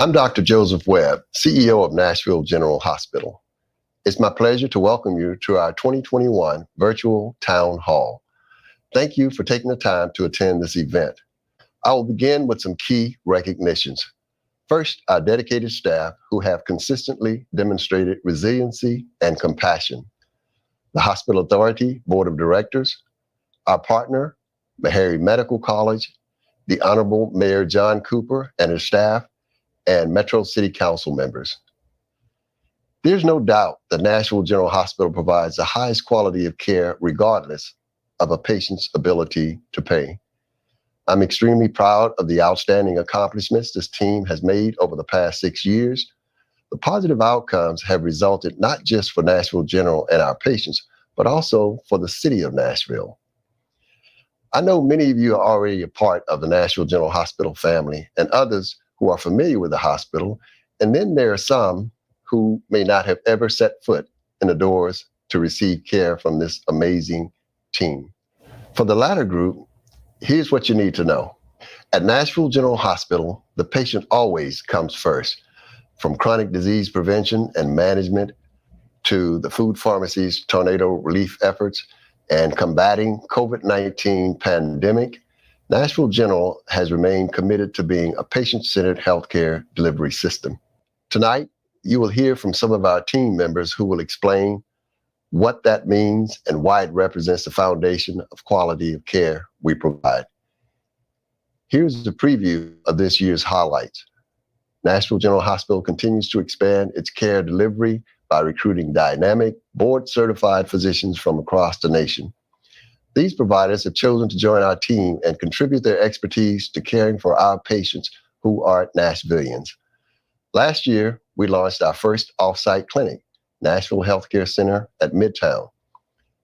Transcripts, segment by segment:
I'm Dr. Joseph Webb, CEO of Nashville General Hospital. It's my pleasure to welcome you to our 2021 virtual town hall. Thank you for taking the time to attend this event. I will begin with some key recognitions. First, our dedicated staff who have consistently demonstrated resiliency and compassion. The Hospital Authority Board of Directors, our partner, Meharry Medical College, the Honorable Mayor John Cooper and his staff, and Metro City Council members. There's no doubt that Nashville General Hospital provides the highest quality of care regardless of a patient's ability to pay. I'm extremely proud of the outstanding accomplishments this team has made over the past 6 years. The positive outcomes have resulted not just for Nashville General and our patients, but also for the city of Nashville. I know many of you are already a part of the Nashville General Hospital family and others who are familiar with the hospital, and then there are some who may not have ever set foot in the doors to receive care from this amazing team. For the latter group, here's what you need to know. At Nashville General Hospital, the patient always comes first. From chronic disease prevention and management to the food pharmacy's tornado relief efforts and combating COVID-19 pandemic, Nashville General has remained committed to being a patient-centered healthcare delivery system. Tonight, you will hear from some of our team members who will explain what that means and why it represents the foundation of quality of care we provide. Here's the preview of this year's highlights. Nashville General Hospital continues to expand its care delivery by recruiting dynamic, board-certified physicians from across the nation. These providers have chosen to join our team and contribute their expertise to caring for our patients who are Nashvillians. Last year, we launched our first off-site clinic, Nashville Healthcare Center at Midtown.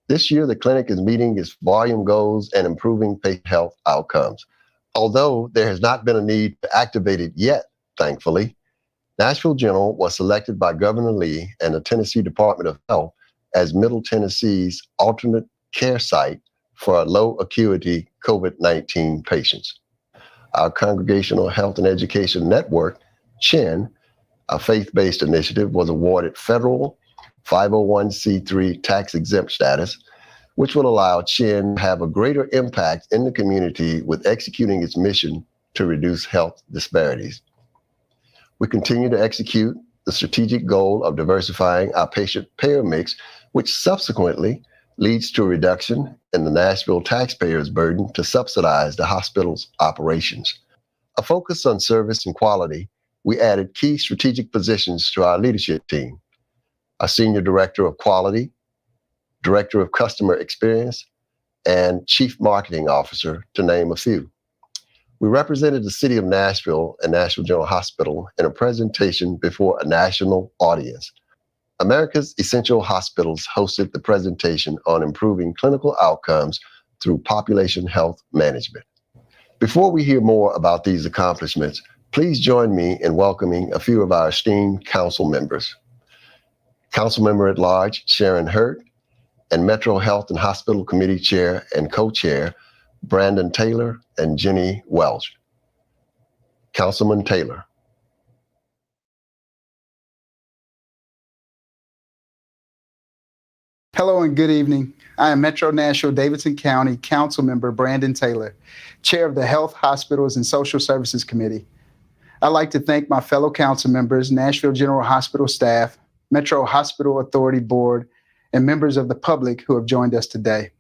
This year, the clinic is meeting its volume goals and improving patient health outcomes. Although there has not been a need to activate it yet, thankfully, Nashville General was selected by Governor Lee and the Tennessee Department of Health as Middle Tennessee's alternate care site for low acuity COVID-19 patients. Our Congregational Health and Education Network, CHIN, a faith-based initiative, was awarded federal 501c3 tax-exempt status, which will allow CHIN to have a greater impact in the community with executing its mission to reduce health disparities. We continue to execute the strategic goal of diversifying our patient payer mix, which subsequently leads to a reduction in the Nashville taxpayers' burden to subsidize the hospital's operations. A focus on service and quality, we added key strategic positions to our leadership team: a Senior Director of Quality, Director of Customer Experience, and Chief Marketing Officer, to name a few. We represented the city of Nashville and Nashville General Hospital in a presentation before a national audience. America's Essential Hospitals hosted the presentation on improving clinical outcomes through population health management. Before we hear more about these accomplishments, please join me in welcoming a few of our esteemed council members. Councilmember at Large Sharon Hurt and Metro Health and Hospital Committee Chair and Co-Chair Brandon Taylor and Jenny Welch. Councilman Taylor. Hello and good evening. I am Metro Nashville Davidson County Council Member Brandon Taylor, Chair of the Health, Hospitals, and Social Services Committee. I'd like to thank my fellow council members, Nashville General Hospital staff, Metro Hospital Authority Board, and members of the public who have joined us today.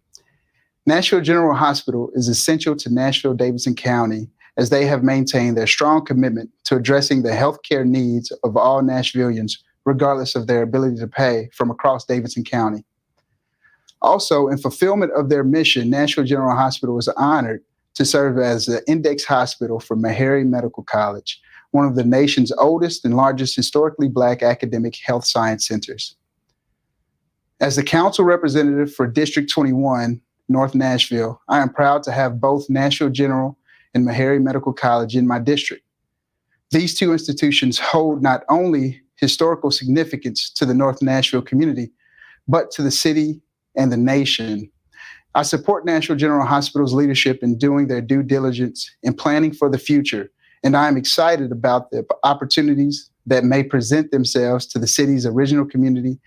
Nashville General Hospital is essential to Nashville-Davidson County as they have maintained their strong commitment to addressing the healthcare needs of all Nashvillians, regardless of their ability to pay, from across Davidson County. Also, in fulfillment of their mission, Nashville General Hospital was honored to serve as the index hospital for Meharry Medical College, one of the nation's oldest and largest historically Black academic health science centers. As the council representative for District 21, North Nashville, I am proud to have both Nashville General and Meharry Medical College in my district. These two institutions hold not only historical significance to the North Nashville community, but to the city and the nation. I support Nashville General Hospital's leadership in doing their due diligence in planning for the future and I am excited about the opportunities that may present themselves to the city's original community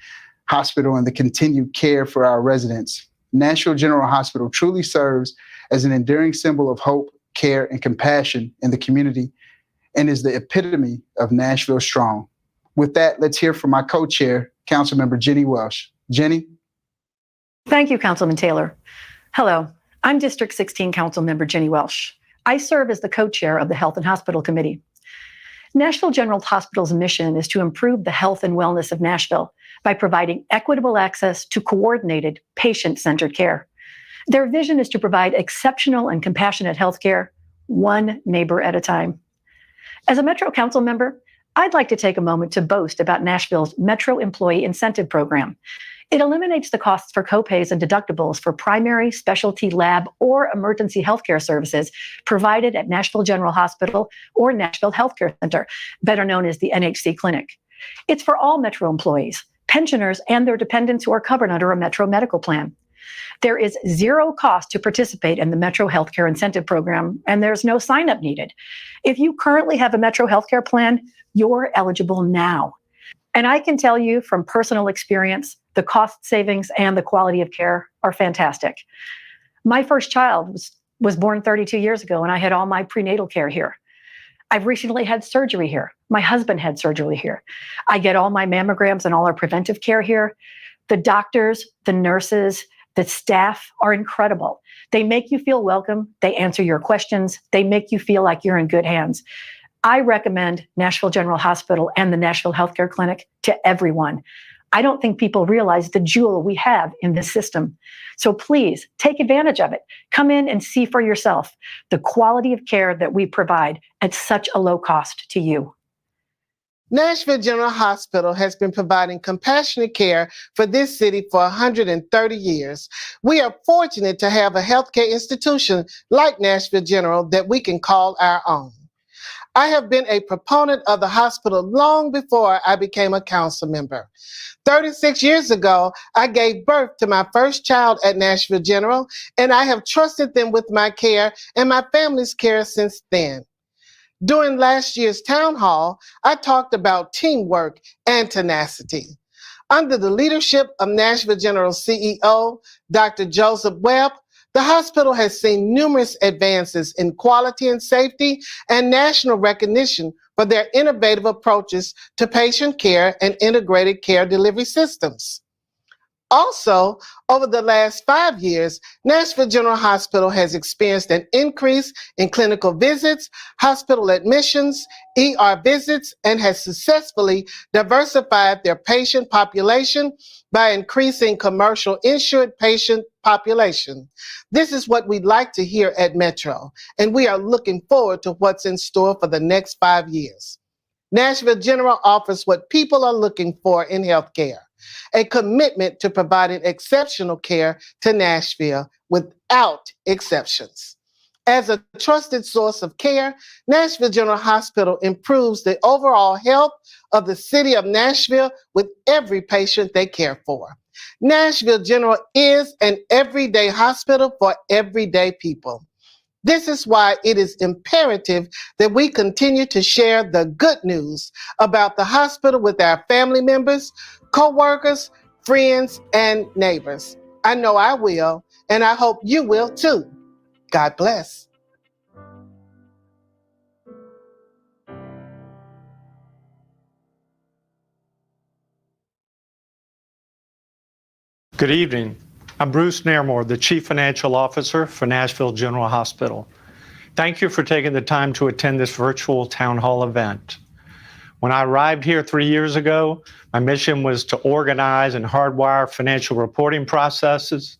hospital and the continued care for our residents. Nashville General Hospital truly serves as an enduring symbol of hope, care, and compassion in the community and is the epitome of Nashville Strong. With that, let's hear from my co-chair, Councilmember Jenny Welsh. Jenny? Thank you, Councilman Taylor. Hello, I'm District 16 Councilmember Jenny Welsh. I serve as the co-chair of the Health and Hospital Committee. Nashville General Hospital's mission is to improve the health and wellness of Nashville by providing equitable access to coordinated, patient-centered care. Their vision is to provide exceptional and compassionate health care, one neighbor at a time. As a Metro Council member, I'd like to take a moment to boast about Nashville's Metro Employee Incentive Program. It eliminates the costs for copays and deductibles for primary, specialty lab, or emergency healthcare services provided at Nashville General Hospital or Nashville Healthcare Center, better known as the NHC Clinic. It's for all Metro employees, pensioners, and their dependents who are covered under a Metro medical plan. There is zero cost to participate in the Metro Healthcare Incentive Program, and there's no sign-up needed. If you currently have a Metro Healthcare plan, you're eligible now. And I can tell you from personal experience, the cost savings and the quality of care are fantastic. My first child was born 32 years ago, and I had all my prenatal care here. I've recently had surgery here. My husband had surgery here. I get all my mammograms and all our preventive care here. The doctors, the nurses, the staff are incredible. They make you feel welcome. They answer your questions. They make you feel like you're in good hands. I recommend Nashville General Hospital and the Nashville Healthcare Clinic to everyone. I don't think people realize the jewel we have in this system. So please take advantage of it. Come in and see for yourself the quality of care that we provide at such a low cost to you. Nashville General Hospital has been providing compassionate care for this city for 130 years. We are fortunate to have a healthcare institution like Nashville General that we can call our own. I have been a proponent of the hospital long before I became a council member. 36 years ago, I gave birth to my first child at Nashville General, and I have trusted them with my care and my family's care since then. During last year's town hall, I talked about teamwork and tenacity. Under the leadership of Nashville General CEO, Dr. Joseph Webb, the hospital has seen numerous advances in quality and safety and national recognition for their innovative approaches to patient care and integrated care delivery systems. Also, over the last 5 years, Nashville General Hospital has experienced an increase in clinical visits, hospital admissions, ER visits, and has successfully diversified their patient population by increasing commercial insured patient population. This is what we'd like to hear at Metro, and we are looking forward to what's in store for the next 5 years. Nashville General offers what people are looking for in healthcare: a commitment to providing exceptional care to Nashville without exceptions. As a trusted source of care, Nashville General Hospital improves the overall health of the city of Nashville with every patient they care for. Nashville General is an everyday hospital for everyday people. This is why it is imperative that we continue to share the good news about the hospital with our family members, co-workers, friends, and neighbors. I know I will, and I hope you will too. God bless. Good evening. I'm Bruce Nairmore, the Chief Financial Officer for Nashville General Hospital. Thank you for taking the time to attend this virtual town hall event. When I arrived here 3 years ago, my mission was to organize and hardwire financial reporting processes,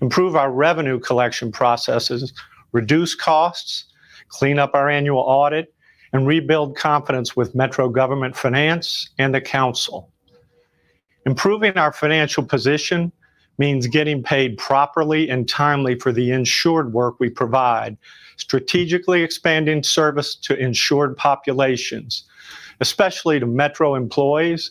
improve our revenue collection processes, reduce costs, clean up our annual audit, and rebuild confidence with Metro government finance and the council. Improving our financial position means getting paid properly and timely for the insured work we provide, strategically expanding service to insured populations, especially to Metro employees,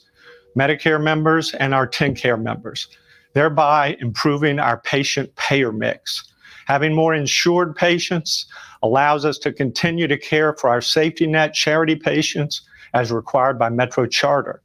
Medicare members, and our TennCare members, thereby improving our patient payer mix. Having more insured patients allows us to continue to care for our safety net charity patients as required by Metro Charter.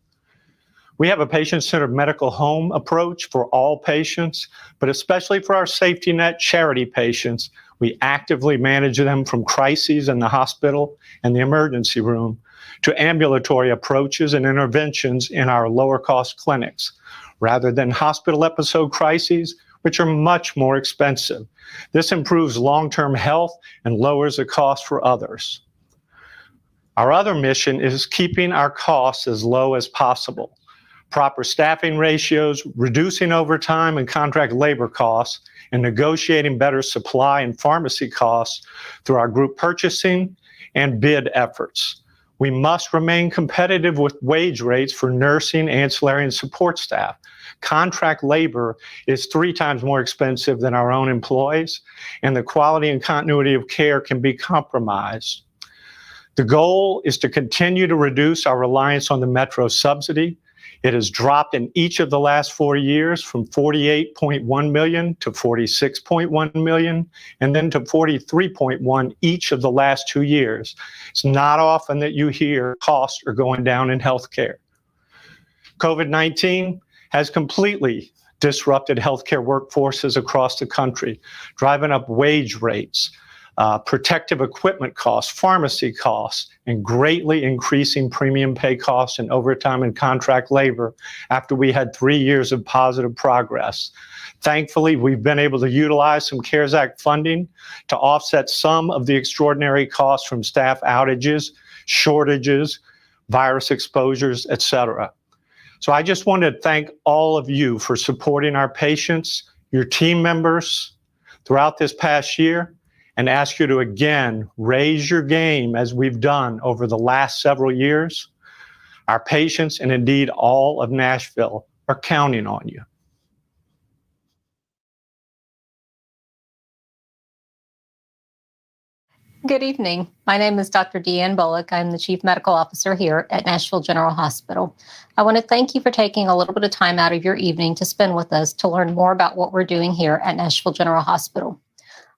We have a patient-centered medical home approach for all patients, but especially for our safety net charity patients, we actively manage them from crises in the hospital and the emergency room to ambulatory approaches and interventions in our lower-cost clinics, rather than hospital episode crises, which are much more expensive. This improves long-term health and lowers the cost for others. Our other mission is keeping our costs as low as possible. Proper staffing ratios, reducing overtime and contract labor costs, and negotiating better supply and pharmacy costs through our group purchasing and bid efforts. We must remain competitive with wage rates for nursing, ancillary, and support staff. Contract labor is 3 times more expensive than our own employees, and the quality and continuity of care can be compromised. The goal is to continue to reduce our reliance on the Metro subsidy. It has dropped in each of the last 4 years from $48.1 million to $46.1 million, and then to $43.1 each of the last 2 years. It's not often that you hear costs are going down in healthcare. COVID-19 has completely disrupted healthcare workforces across the country, driving up wage rates, protective equipment costs, pharmacy costs, and greatly increasing premium pay costs and overtime and contract labor after we had 3 years of positive progress. Thankfully, we've been able to utilize some CARES Act funding to offset some of the extraordinary costs from staff outages, shortages, virus exposures, et cetera. So I just want to thank all of you for supporting our patients, your team members throughout this past year, and ask you to again raise your game as we've done over the last several years. Our patients, and indeed all of Nashville, are counting on you. Good evening. My name is Dr. Deanne Bullock. I'm the Chief Medical Officer here at Nashville General Hospital. I want to thank you for taking a little bit of time out of your evening to spend with us to learn more about what we're doing here at Nashville General Hospital.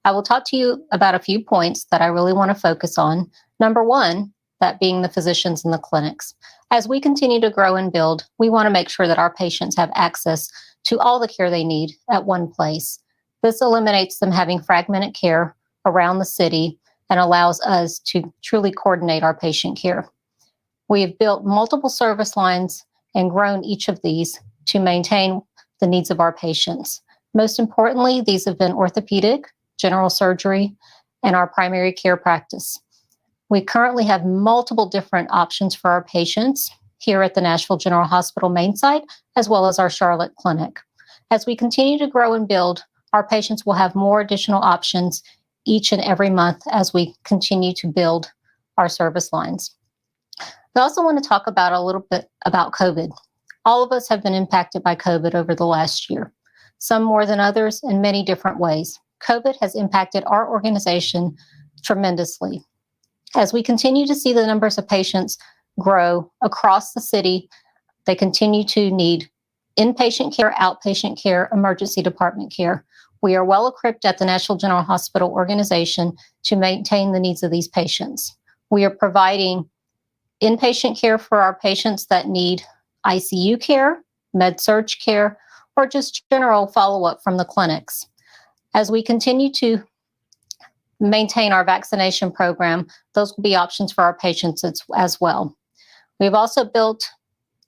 I will talk to you about a few points that I really want to focus on. Number one, that being the physicians in the clinics. As we continue to grow and build, we want to make sure that our patients have access to all the care they need at one place. This eliminates them having fragmented care around the city and allows us to truly coordinate our patient care. We have built multiple service lines and grown each of these to maintain the needs of our patients. Most importantly, these have been orthopedic, general surgery, and our primary care practice. We currently have multiple different options for our patients here at the Nashville General Hospital main site, as well as our Charlotte clinic. As we continue to grow and build, our patients will have more additional options each and every month as we continue to build our service lines. We also want to talk about a little bit about COVID. All of us have been impacted by COVID over the last year, some more than others in many different ways. COVID has impacted our organization tremendously. As we continue to see the numbers of patients grow across the city, they continue to need inpatient care, outpatient care, emergency department care. We are well equipped at the Nashville General Hospital organization to maintain the needs of these patients. We are providing inpatient care for our patients that need ICU care, med-surg care, or just general follow-up from the clinics. As we continue to maintain our vaccination program, those will be options for our patients as well. We've also built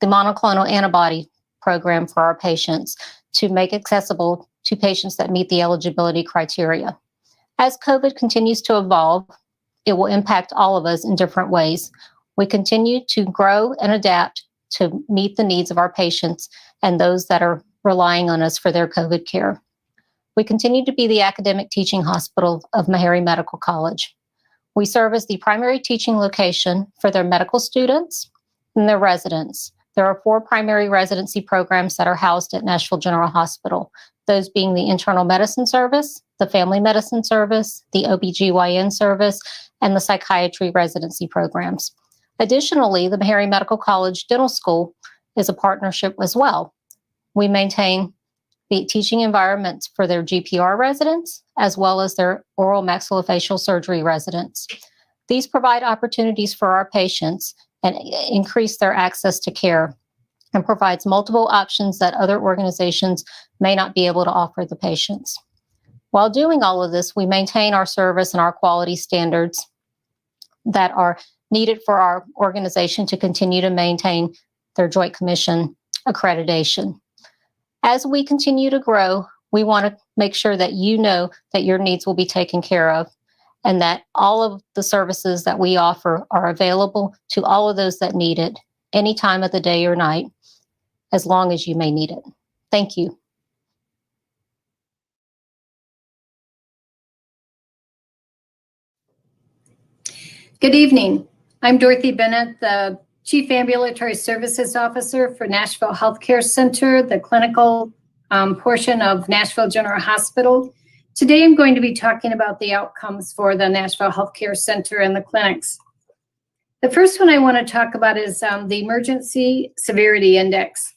the monoclonal antibody program for our patients to make accessible to patients that meet the eligibility criteria. As COVID continues to evolve, it will impact all of us in different ways. We continue to grow and adapt to meet the needs of our patients and those that are relying on us for their COVID care. We continue to be the academic teaching hospital of Meharry Medical College. We serve as the primary teaching location for their medical students and their residents. There are 4 primary residency programs that are housed at Nashville General Hospital, those being the internal medicine service, the family medicine service, the OBGYN service, and the psychiatry residency programs. Additionally, the Meharry Medical College Dental School is a partnership as well. We maintain the teaching environments for their GPR residents, as well as their oral maxillofacial surgery residents. These provide opportunities for our patients and increase their access to care, and provides multiple options that other organizations may not be able to offer the patients. While doing all of this, we maintain our service and our quality standards that are needed for our organization to continue to maintain their Joint Commission accreditation. As we continue to grow, we want to make sure that you know that your needs will be taken care of, and that all of the services that we offer are available to all of those that need it any time of the day or night, as long as you may need it. Thank you. Good evening. I'm Dorothy Bennett, the Chief Ambulatory Services Officer for Nashville Healthcare Center, the clinical portion of Nashville General Hospital. Today, I'm going to be talking about the outcomes for the Nashville Healthcare Center and the clinics. The first one I want to talk about is the Emergency Severity Index.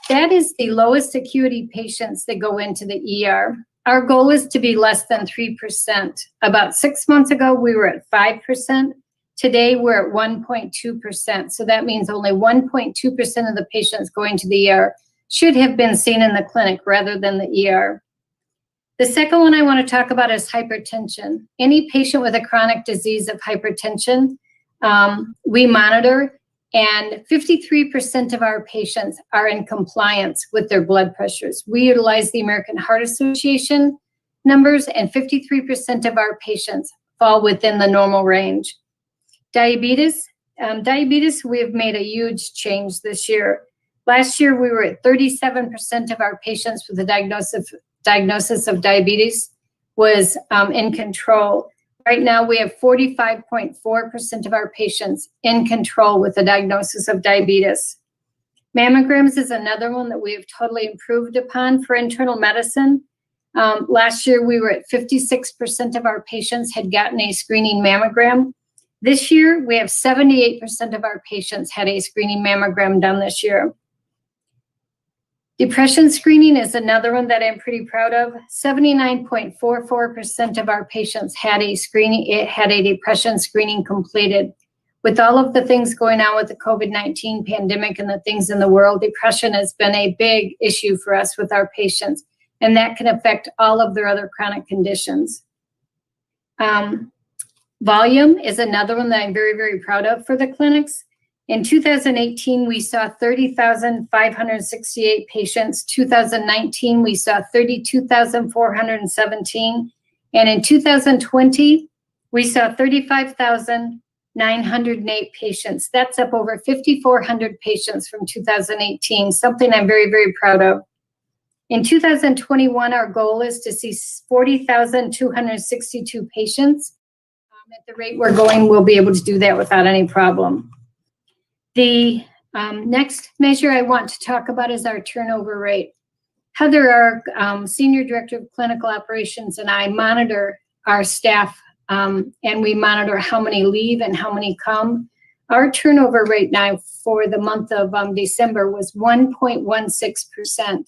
That is the lowest acuity patients that go into the ER. Our goal is to be less than 3%. About 6 months ago, we were at 5%. Today, we're at 1.2%. So that means only 1.2% of the patients going to the ER should have been seen in the clinic rather than the ER. The second one I want to talk about is hypertension. Any patient with a chronic disease of hypertension, we monitor, and 53% of our patients are in compliance with their blood pressures. We utilize the American Heart Association numbers, and 53% of our patients fall within the normal range. Diabetes, we have made a huge change this year. Last year, we were at 37% of our patients with a diagnosis of diabetes was in control. Right now, we have 45.4% of our patients in control with a diagnosis of diabetes. Mammograms is another one that we have totally improved upon for internal medicine. Last year, we were at 56% of our patients had gotten a screening mammogram. This year, we have 78% of our patients had a screening mammogram done this year. Depression screening is another one that I'm pretty proud of. 79.44% of our patients had a depression screening completed. With all of the things going on with the COVID-19 pandemic and the things in the world, depression has been a big issue for us with our patients, and that can affect all of their other chronic conditions. Volume is another one that I'm very, very proud of for the clinics. In 2018, we saw 30,568 patients. 2019, we saw 32,417. And in 2020, we saw 35,908 patients. That's up over 5,400 patients from 2018, something I'm very, very proud of. In 2021, our goal is to see 40,262 patients. At the rate we're going, we'll be able to do that without any problem. The next measure I want to talk about is our turnover rate. Heather, our Senior Director of Clinical Operations, and I monitor our staff, and we monitor how many leave and how many come. Our turnover rate now for the month of December was 1.16%.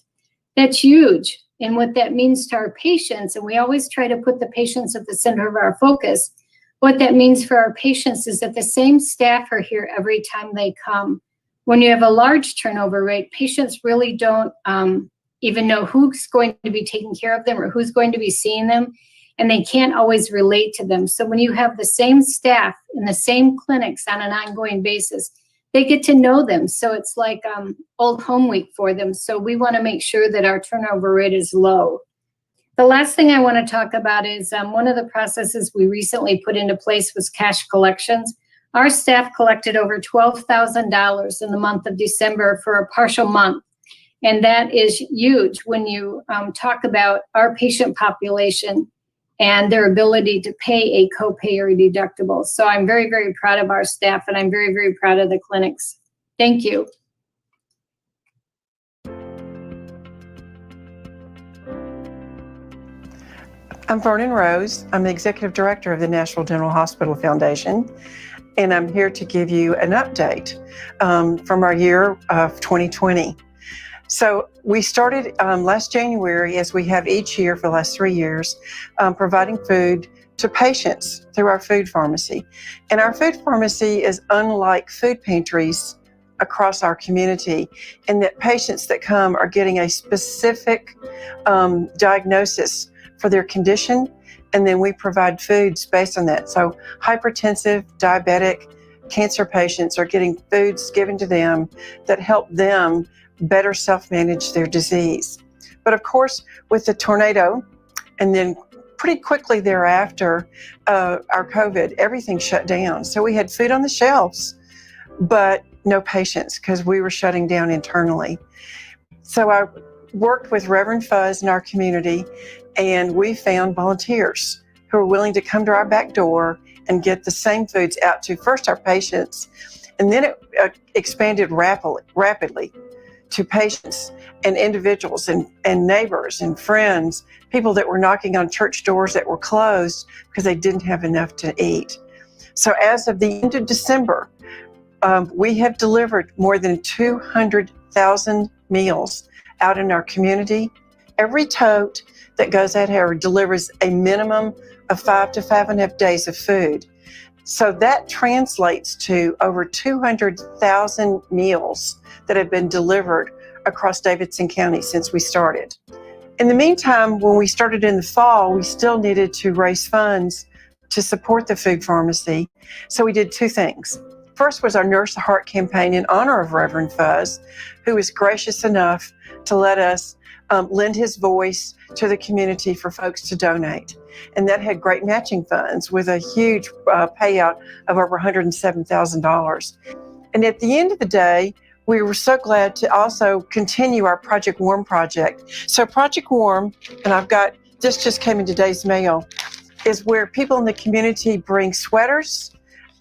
That's huge. And what that means to our patients, and we always try to put the patients at the center of our focus, what that means for our patients is that the same staff are here every time they come. When you have a large turnover rate, patients really don't even know who's going to be taking care of them or who's going to be seeing them, and they can't always relate to them. So when you have the same staff in the same clinics on an ongoing basis, they get to know them. So it's like old home week for them. So we want to make sure that our turnover rate is low. The last thing I want to talk about is one of the processes we recently put into place was cash collections. Our staff collected over $12,000 in the month of December for a partial month. And that is huge when you talk about our patient population and their ability to pay a copay or a deductible. So I'm very, very proud of our staff, and I'm very, very proud of the clinics. Thank you. I'm Vernon Rose. I'm the Executive Director of the Nashville General Hospital Foundation, and I'm here to give you an update from our year of 2020. So we started last January, as we have each year for the last 3 years, providing food to patients through our food pharmacy. And our food pharmacy is unlike food pantries across our community, in that patients that come are getting a specific diagnosis for their condition, and then we provide foods based on that. So hypertensive, diabetic, cancer patients are getting foods given to them that help them better self-manage their disease. But of course, with the tornado, and then pretty quickly thereafter, our COVID, everything shut down. So we had food on the shelves, but no patients, because we were shutting down internally. So I worked with Reverend Fuzz in our community, and we found volunteers who were willing to come to our back door and get the same foods out to first our patients, and then it expanded rapidly to patients and individuals and neighbors and friends, people that were knocking on church doors that were closed because they didn't have enough to eat. So as of the end of December, we have delivered more than 200,000 meals out in our community. Every tote that goes out here delivers a minimum of 5 to 5.5 days of food. So that translates to over 200,000 meals that have been delivered across Davidson County since we started. In the meantime, when we started in the fall, we still needed to raise funds to support the food pharmacy. So we did two things. First was our Nurse the Heart campaign in honor of Reverend Fuzz, who was gracious enough to let us lend his voice to the community for folks to donate. And that had great matching funds with a huge payout of over $107,000. And at the end of the day, we were so glad to also continue our Project Warm project. So Project Warm, and this just came in today's mail, is where people in the community bring sweaters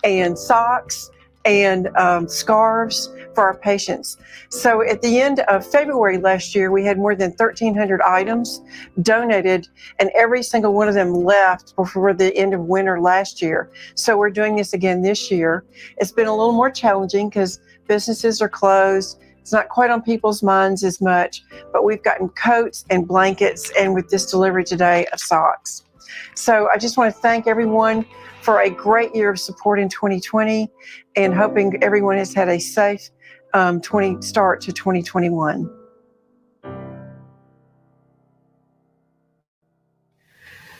and socks and scarves for our patients. So at the end of February last year, we had more than 1,300 items donated, and every single one of them left before the end of winter last year. So we're doing this again this year. It's been a little more challenging because businesses are closed. It's not quite on people's minds as much, but we've gotten coats and blankets, and with this delivery today of socks. So I just want to thank everyone for a great year of support in 2020, and hoping everyone has had a safe start to 2021.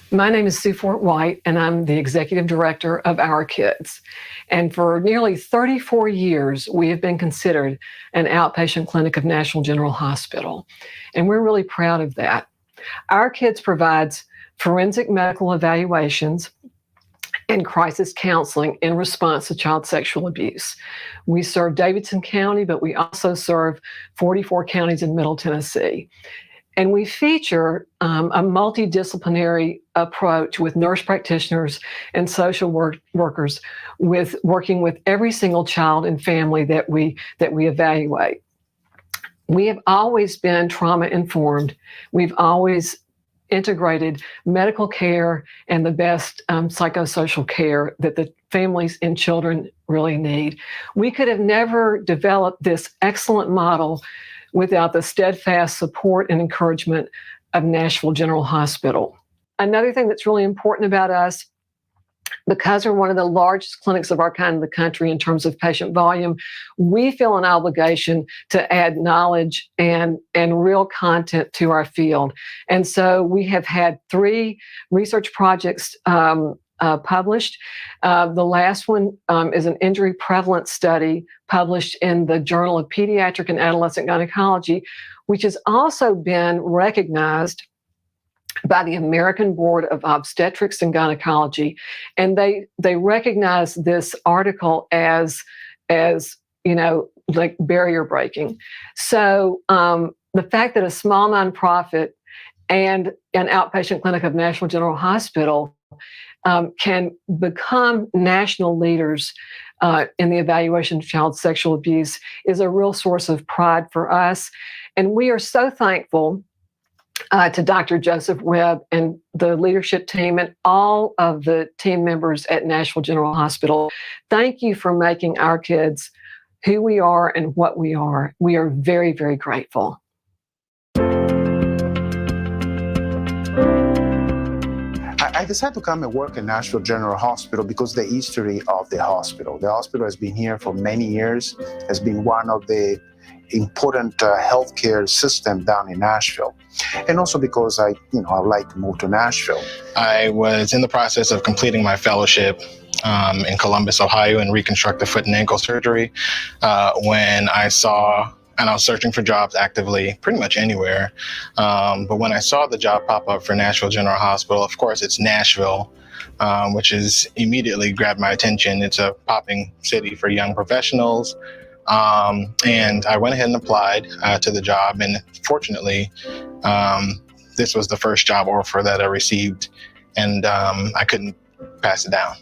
My name is Sue Fort White, and I'm the executive director of Our Kids. And for nearly 34 years, we have been considered an outpatient clinic of Nashville General Hospital. And we're really proud of that. Our Kids provides forensic medical evaluations and crisis counseling in response to child sexual abuse. We serve Davidson County, but we also serve 44 counties in Middle Tennessee. And we feature a multidisciplinary approach with nurse practitioners and social workers, with working with every single child and family that we evaluate. We have always been trauma informed. We've always integrated medical care and the best psychosocial care that the families and children really need. We could have never developed this excellent model without the steadfast support and encouragement of Nashville General Hospital. Another thing that's really important about us, because we're one of the largest clinics of our kind in the country in terms of patient volume, we feel an obligation to add knowledge and real content to our field. And so we have had 3 research projects published. The last one is an injury prevalence study published in the Journal of Pediatric and Adolescent Gynecology, which has also been recognized by the American Board of Obstetrics and Gynecology. And they recognize this article as like barrier breaking. So the fact that a small nonprofit and an outpatient clinic of Nashville General Hospital can become national leaders in the evaluation of child sexual abuse is a real source of pride for us. And we are so thankful to Dr. Joseph Webb and the leadership team and all of the team members at Nashville General Hospital. Thank you for making Our Kids who we are and what we are. We are very, very grateful. I decided to come and work in Nashville General Hospital because the history of the hospital. The hospital has been here for many years, has been one of the important healthcare system down in Nashville. And also because I would like to move to Nashville. I was in the process of completing my fellowship in Columbus, Ohio, in reconstructive foot and ankle surgery when I saw, and I was searching for jobs actively, pretty much anywhere. But when I saw the job pop up for Nashville General Hospital, of course, it's Nashville, which is immediately grabbed my attention. It's a popping city for young professionals. And I went ahead and applied to the job. And fortunately, this was the first job offer that I received, and I couldn't pass it down.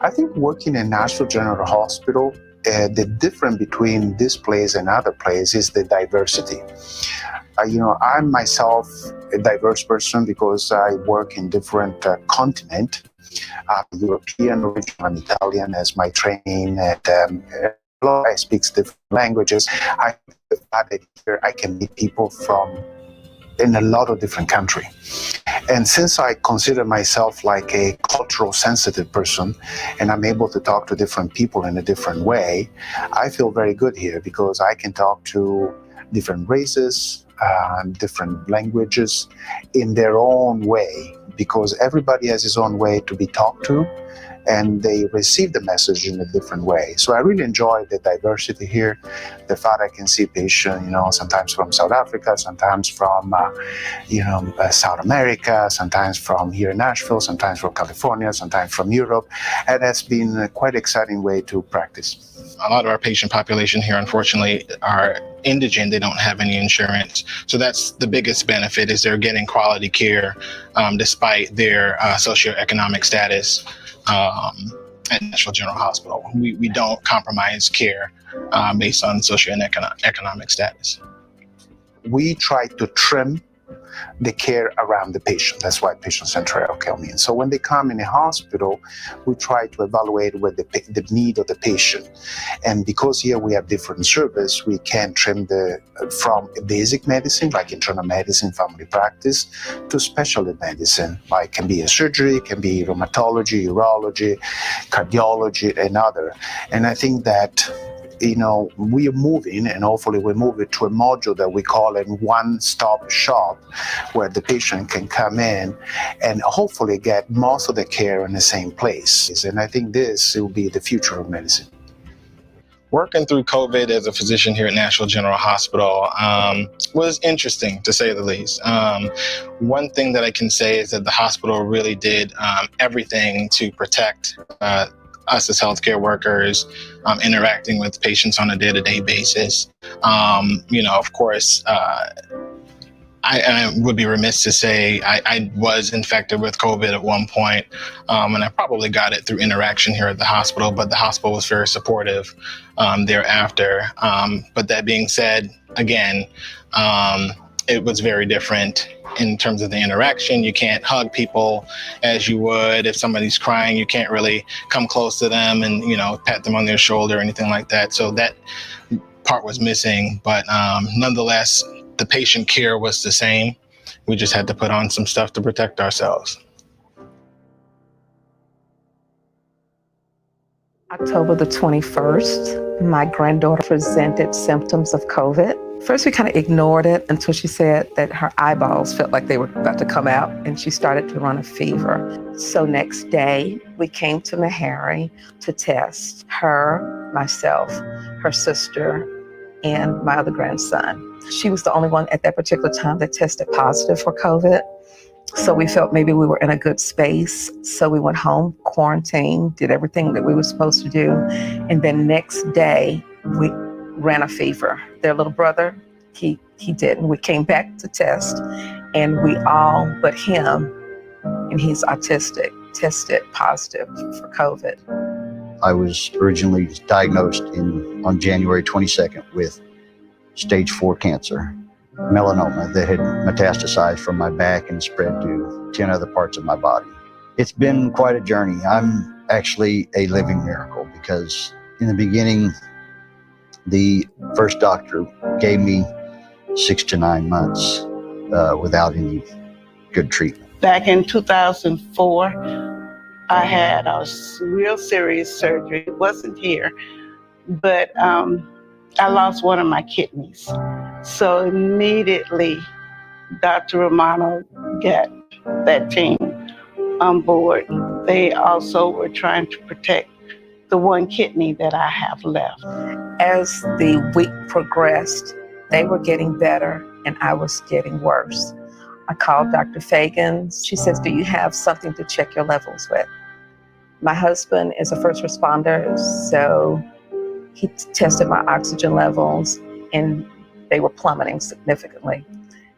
I think working in Nashville General Hospital, the difference between this place and other places is the diversity. I'm myself a diverse person because I work in different continents. I'm European origin, I'm Italian as my training, and I speak different languages. I can meet people from in a lot of different countries. And since I consider myself like a cultural sensitive person and I'm able to talk to different people in a different way, I feel very good here because I can talk to different races, different languages in their own way, because everybody has his own way to be talked to and they receive the message in a different way. So I really enjoy the diversity here, the fact I can see patients, sometimes from South Africa, sometimes from, South America, sometimes from here in Nashville, sometimes from California, sometimes from Europe. And that's been a quite exciting way to practice. A lot of our patient population here, unfortunately, are indigent. They don't have any insurance. So that's the biggest benefit, is they're getting quality care despite their socioeconomic status. At Nashville General Hospital, we don't compromise care based on socioeconomic status. We try to trim the care around the patient. That's why patient-centered healthcare means. So when they come in a hospital, we try to evaluate what the need of the patient. And because here we have different service, we can trim from basic medicine, like internal medicine, family practice, to specialty medicine, like can be a surgery, can be rheumatology, urology, cardiology, and other. And I think that we are moving, and hopefully we move it to a module that we call a one-stop shop, where the patient can come in and hopefully get most of the care in the same place. And I think this will be the future of medicine. Working through COVID as a physician here at Nashville General Hospital was interesting, to say the least. One thing that I can say is that the hospital really did everything to protect us as healthcare workers, interacting with patients on a day-to-day basis. Of course, I would be remiss to say I was infected with COVID at one point, and I probably got it through interaction here at the hospital, but the hospital was very supportive thereafter. But that being said, again, it was very different in terms of the interaction. You can't hug people as you would. If somebody's crying, you can't really come close to them and, pat them on their shoulder or anything like that. So that part was missing. But nonetheless, the patient care was the same. We just had to put on some stuff to protect ourselves. October the 21st, my granddaughter presented symptoms of COVID. First, we kind of ignored it until she said that her eyeballs felt like they were about to come out, and she started to run a fever. So next day, we came to Meharry to test her, myself, her sister, and my other grandson. She was the only one at that particular time that tested positive for COVID. So we felt maybe we were in a good space. So we went home, quarantined, did everything that we were supposed to do. And then next day, we ran a fever. Their little brother, he didn't. We came back to test, and we all but him, and he's autistic, tested positive for COVID. I was originally diagnosed on January 22nd with stage 4 cancer, melanoma that had metastasized from my back and spread to 10 other parts of my body. It's been quite a journey. I'm actually a living miracle because in the beginning, the first doctor gave me 6 to 9 months without any good treatment. Back in 2004, I had a real serious surgery. It wasn't here, but I lost one of my kidneys. So immediately, Dr. Romano got that team on board. They also were trying to protect the one kidney that I have left. As the week progressed, they were getting better and I was getting worse. I called Dr. Fagan. She says, do you have something to check your levels with? My husband is a first responder, so he tested my oxygen levels and they were plummeting significantly.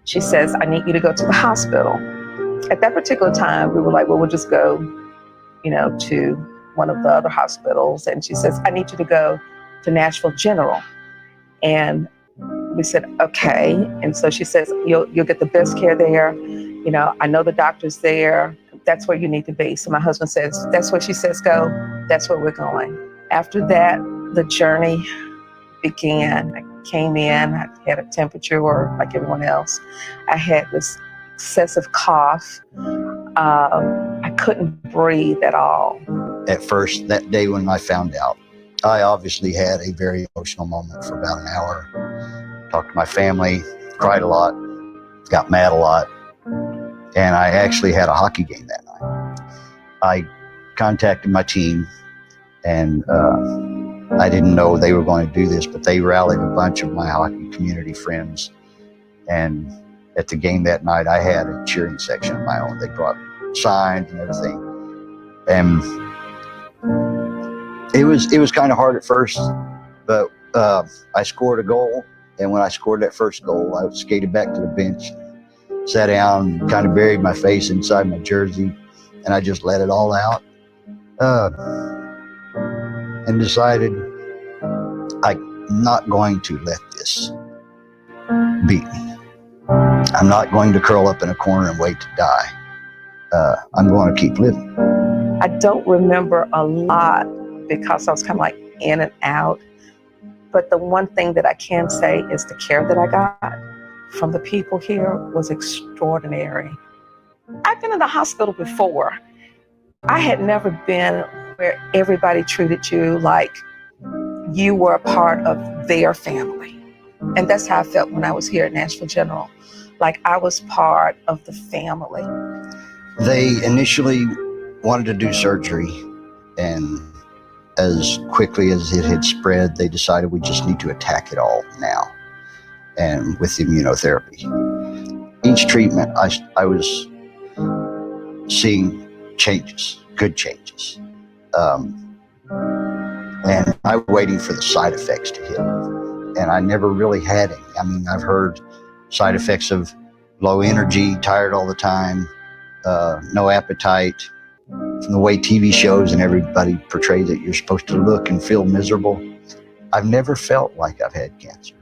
She says, I need you to go to the hospital. At that particular time, we were like, well, we'll just go, to one of the other hospitals. And she says, I need you to go to Nashville General. And we said, okay. And so she says, you'll get the best care there. I know the doctor's there. That's where you need to be. So my husband says, that's where she says go. That's where we're going. After that, the journey began. I came in, I had a temperature like everyone else. I had this excessive cough. I couldn't breathe at all. At first, that day when I found out, I obviously had a very emotional moment for about an hour. Talked to my family, cried a lot, got mad a lot, and I actually had a hockey game that night. I contacted my team, and I didn't know they were going to do this, but they rallied a bunch of my hockey community friends. And at the game that night, I had a cheering section of my own. They brought signs and everything. And it was kind of hard at first, but I scored a goal. And when I scored that first goal, I skated back to the bench, sat down, kind of buried my face inside my jersey, and I just let it all out. And decided I'm not going to let this beat me. I'm not going to curl up in a corner and wait to die. I'm going to keep living. I don't remember a lot because I was kind of like in and out. But the one thing that I can say is the care that I got from the people here was extraordinary. I've been in the hospital before. I had never been where everybody treated you like you were a part of their family. And that's how I felt when I was here at Nashville General, like I was part of the family. They initially wanted to do surgery, and as quickly as it had spread, they decided we just need to attack it all now, and with immunotherapy. Each treatment, I was seeing changes, good changes. And I was waiting for the side effects to hit. And I never really had any. I mean, I've heard side effects of low energy, tired all the time, no appetite. From the way TV shows and everybody portrays that you're supposed to look and feel miserable. I've never felt like I've had cancer.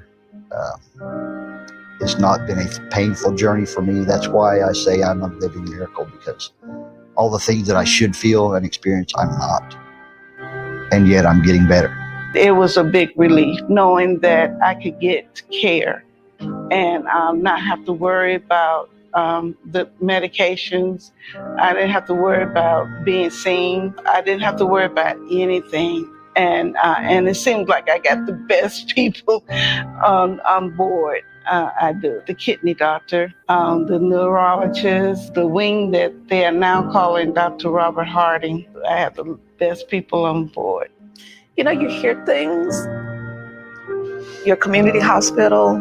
It's not been a painful journey for me. That's why I say I'm a living miracle, because all the things that I should feel and experience, I'm not. And yet I'm getting better. It was a big relief knowing that I could get care and not have to worry about the medications. I didn't have to worry about being seen. I didn't have to worry about anything. And it seems like I got the best people on board. I do. The kidney doctor, the neurologist, the wing that they are now calling Dr. Robert Harding. I have the best people on board. You hear things, your community hospital,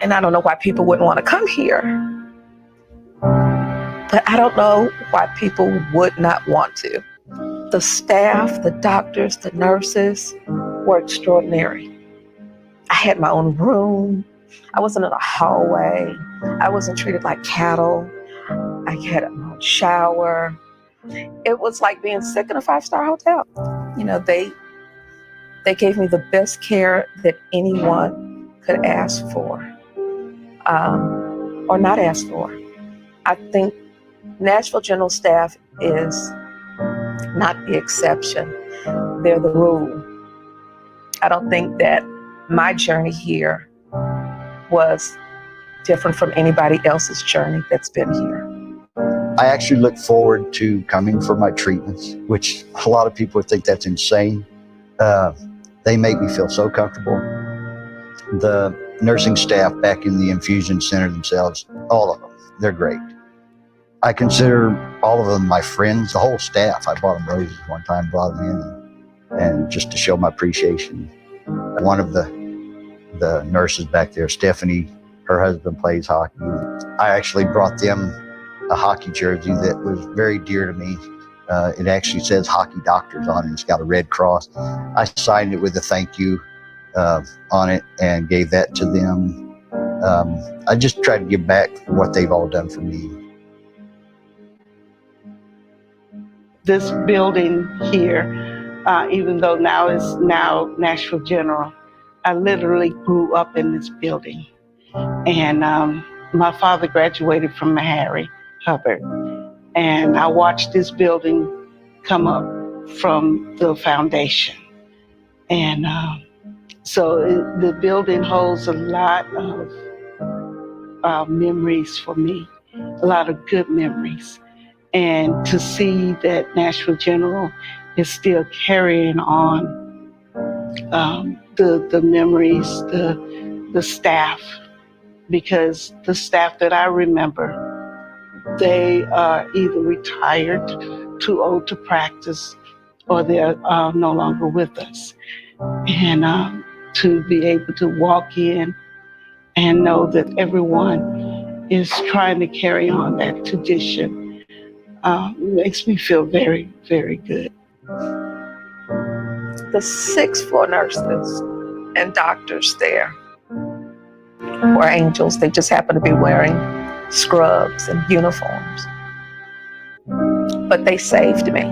and I don't know why people wouldn't want to come here. But I don't know why people would not want to. The staff, the doctors, the nurses were extraordinary. I had my own room. I wasn't in a hallway. I wasn't treated like cattle. I had my own shower. It was like being sick in a 5-star hotel. They gave me the best care that anyone could ask for, or not ask for. I think Nashville General staff is not the exception. They're the rule. I don't think that my journey here was different from anybody else's journey that's been here. I actually look forward to coming for my treatments, which a lot of people would think that's insane. They make me feel so comfortable. The nursing staff back in the infusion center themselves, all of them, they're great. I consider all of them my friends, the whole staff. I bought them roses one time, brought them in, and just to show my appreciation. One of the nurses back there, Stephanie, her husband plays hockey. I actually brought them a hockey jersey that was very dear to me. It actually says Hockey Doctors on it. It's got a red cross. I signed it with a thank you on it and gave that to them. I just tried to give back for what they've all done for me. This building here, even though now it's Nashville General, I literally grew up in this building. And my father graduated from Harry Hubbard. And I watched this building come up from the foundation. And so the building holds a lot of memories for me, a lot of good memories. And to see that Nashville General is still carrying on the memories, the staff, because the staff that I remember, they are either retired, too old to practice, or they're no longer with us. And to be able to walk in and know that everyone is trying to carry on that tradition makes me feel very, very good. The 6 floor nurses and doctors there were angels. They just happened to be wearing scrubs and uniforms. But they saved me.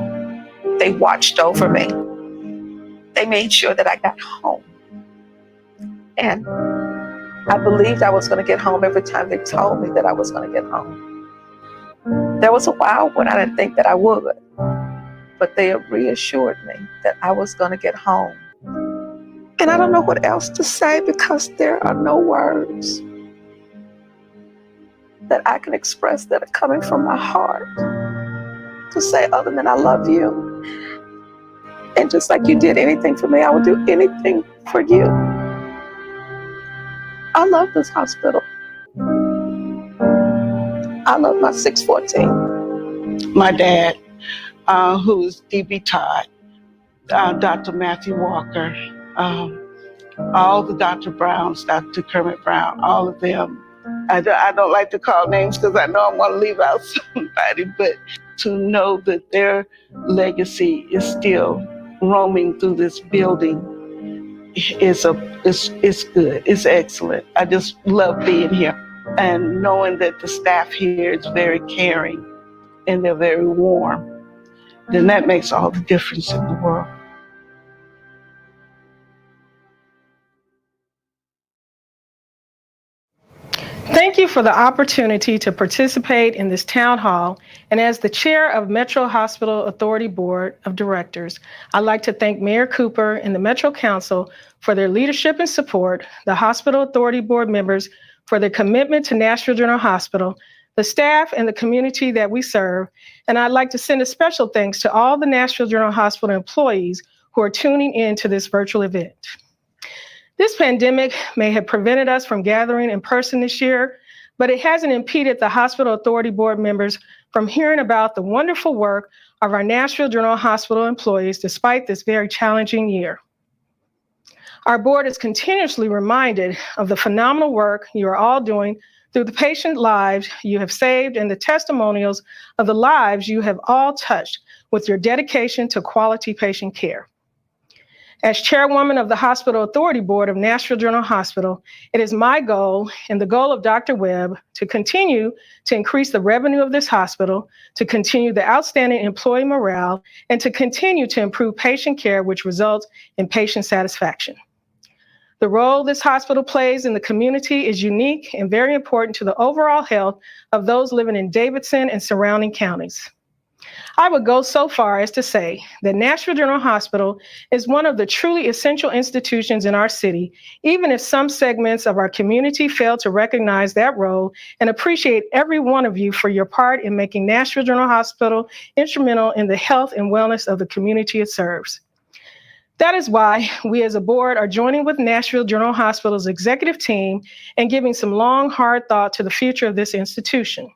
They watched over me. They made sure that I got home. And I believed I was going to get home every time they told me that I was going to get home. There was a while when I didn't think that I would, but they reassured me that I was going to get home. And I don't know what else to say, because there are no words that I can express that are coming from my heart to say other than I love you. And just like you did anything for me, I would do anything for you. I love this hospital. I love my 614. My dad, who's D.B. Todd, Dr. Matthew Walker, all the Dr. Browns, Dr. Kermit Brown, all of them. I don't like to call names because I know I'm going to leave out somebody, but to know that their legacy is still roaming through this building is good. It's excellent. I just love being here. And knowing that the staff here is very caring and they're very warm, then that makes all the difference in the world. Thank you for the opportunity to participate in this town hall. And as the chair of Metro Hospital Authority Board of Directors, I'd like to thank Mayor Cooper and the Metro Council for their leadership and support, the Hospital Authority Board members for their commitment to Nashville General Hospital, the staff and the community that we serve. And I'd like to send a special thanks to all the Nashville General Hospital employees who are tuning in to this virtual event. This pandemic may have prevented us from gathering in person this year, but it hasn't impeded the Hospital Authority Board members from hearing about the wonderful work of our Nashville General Hospital employees despite this very challenging year. Our board is continuously reminded of the phenomenal work you are all doing through the patient lives you have saved and the testimonials of the lives you have all touched with your dedication to quality patient care. As chairwoman of the Hospital Authority Board of Nashville General Hospital, it is my goal and the goal of Dr. Webb to continue to increase the revenue of this hospital, to continue the outstanding employee morale, and to continue to improve patient care, which results in patient satisfaction. The role this hospital plays in the community is unique and very important to the overall health of those living in Davidson and surrounding counties. I would go so far as to say that Nashville General Hospital is one of the truly essential institutions in our city, even if some segments of our community fail to recognize that role and appreciate every one of you for your part in making Nashville General Hospital instrumental in the health and wellness of the community it serves. That is why we as a board are joining with Nashville General Hospital's executive team and giving some long, hard thought to the future of this institution.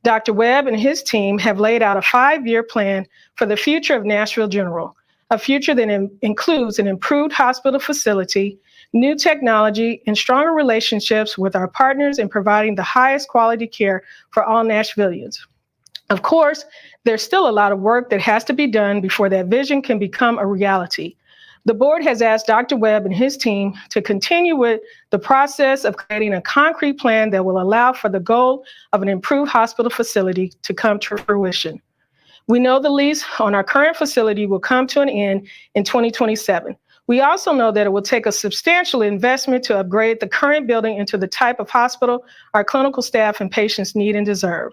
Dr. Webb and his team have laid out a 5-year plan for the future of Nashville General, a future that includes an improved hospital facility, new technology, and stronger relationships with our partners in providing the highest quality care for all Nashvillians. Of course, there's still a lot of work that has to be done before that vision can become a reality. The board has asked Dr. Webb and his team to continue with the process of creating a concrete plan that will allow for the goal of an improved hospital facility to come to fruition. We know the lease on our current facility will come to an end in 2027. We also know that it will take a substantial investment to upgrade the current building into the type of hospital our clinical staff and patients need and deserve.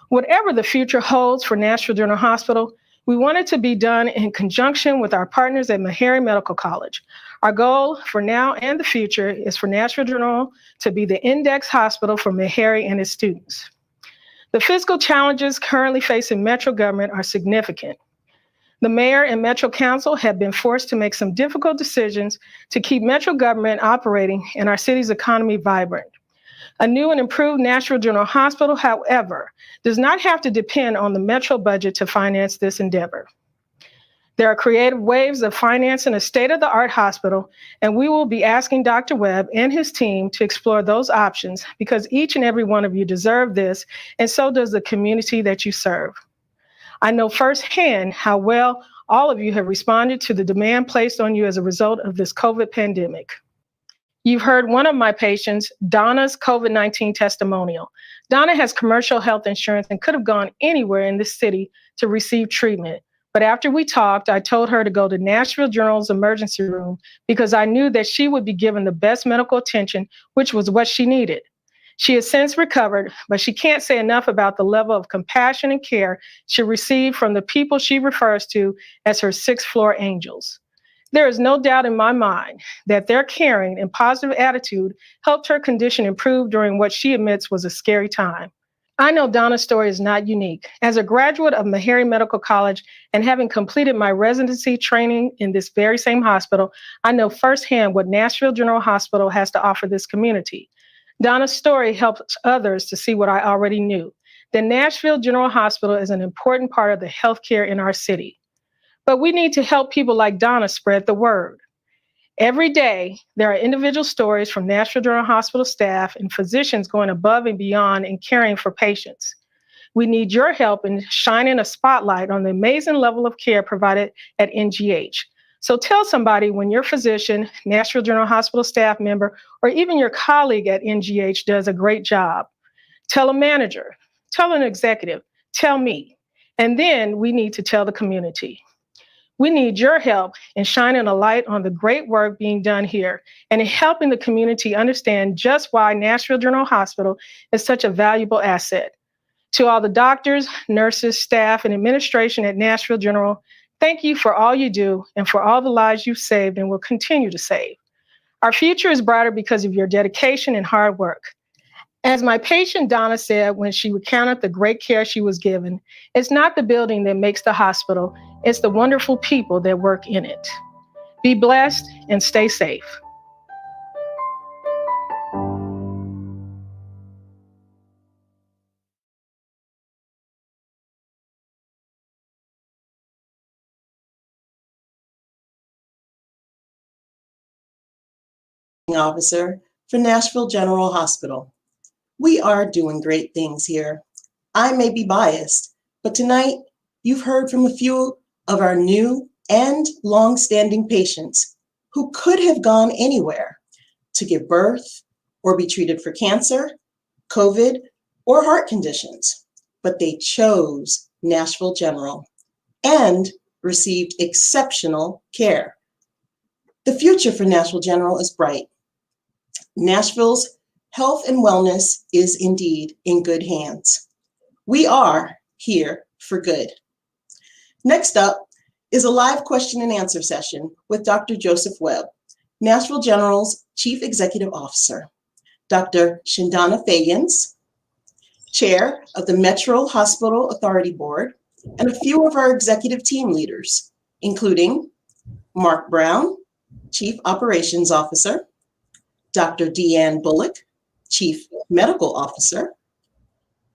Whatever the future holds for Nashville General Hospital, we want it to be done in conjunction with our partners at Meharry Medical College. Our goal for now and the future is for Nashville General to be the index hospital for Meharry and its students. The fiscal challenges currently facing Metro government are significant. The mayor and Metro Council have been forced to make some difficult decisions to keep Metro government operating and our city's economy vibrant. A new and improved Nashville General Hospital, however, does not have to depend on the Metro budget to finance this endeavor. There are creative ways of financing a state-of-the-art hospital, and we will be asking Dr. Webb and his team to explore those options because each and every one of you deserve this, and so does the community that you serve. I know firsthand how well all of you have responded to the demand placed on you as a result of this COVID pandemic. You've heard one of my patients, Donna's COVID-19 testimonial. Donna has commercial health insurance and could have gone anywhere in this city to receive treatment. But after we talked, I told her to go to Nashville General's emergency room because I knew that she would be given the best medical attention, which was what she needed. She has since recovered, but she can't say enough about the level of compassion and care she received from the people she refers to as her sixth-floor angels. There is no doubt in my mind that their caring and positive attitude helped her condition improve during what she admits was a scary time. I know Donna's story is not unique. As a graduate of Meharry Medical College and having completed my residency training in this very same hospital, I know firsthand what Nashville General Hospital has to offer this community. Donna's story helps others to see what I already knew, that Nashville General Hospital is an important part of the healthcare in our city. But we need to help people like Donna spread the word. Every day, there are individual stories from Nashville General Hospital staff and physicians going above and beyond in caring for patients. We need your help in shining a spotlight on the amazing level of care provided at NGH. So tell somebody when your physician, Nashville General Hospital staff member, or even your colleague at NGH does a great job. Tell a manager, tell an executive, tell me. And then we need to tell the community. We need your help in shining a light on the great work being done here and in helping the community understand just why Nashville General Hospital is such a valuable asset. To all the doctors, nurses, staff, and administration at Nashville General, thank you for all you do and for all the lives you've saved and will continue to save. Our future is brighter because of your dedication and hard work. As my patient Donna said when she recounted the great care she was given, it's not the building that makes the hospital, it's the wonderful people that work in it. Be blessed and stay safe. Officer for Nashville General Hospital. We are doing great things here. I may be biased, but tonight you've heard from a few of our new and long-standing patients who could have gone anywhere to give birth or be treated for cancer, COVID, or heart conditions, but they chose Nashville General and received exceptional care. The future for Nashville General is bright. Nashville's health and wellness is indeed in good hands. We are here for good. Next up is a live question and answer session with Dr. Joseph Webb, Nashville General's Chief Executive Officer, Dr. Shindana Fagans, Chair of the Metro Hospital Authority Board, and a few of our executive team leaders, including Mark Brown, Chief Operations Officer, Dr. Deanne Bullock, Chief Medical Officer,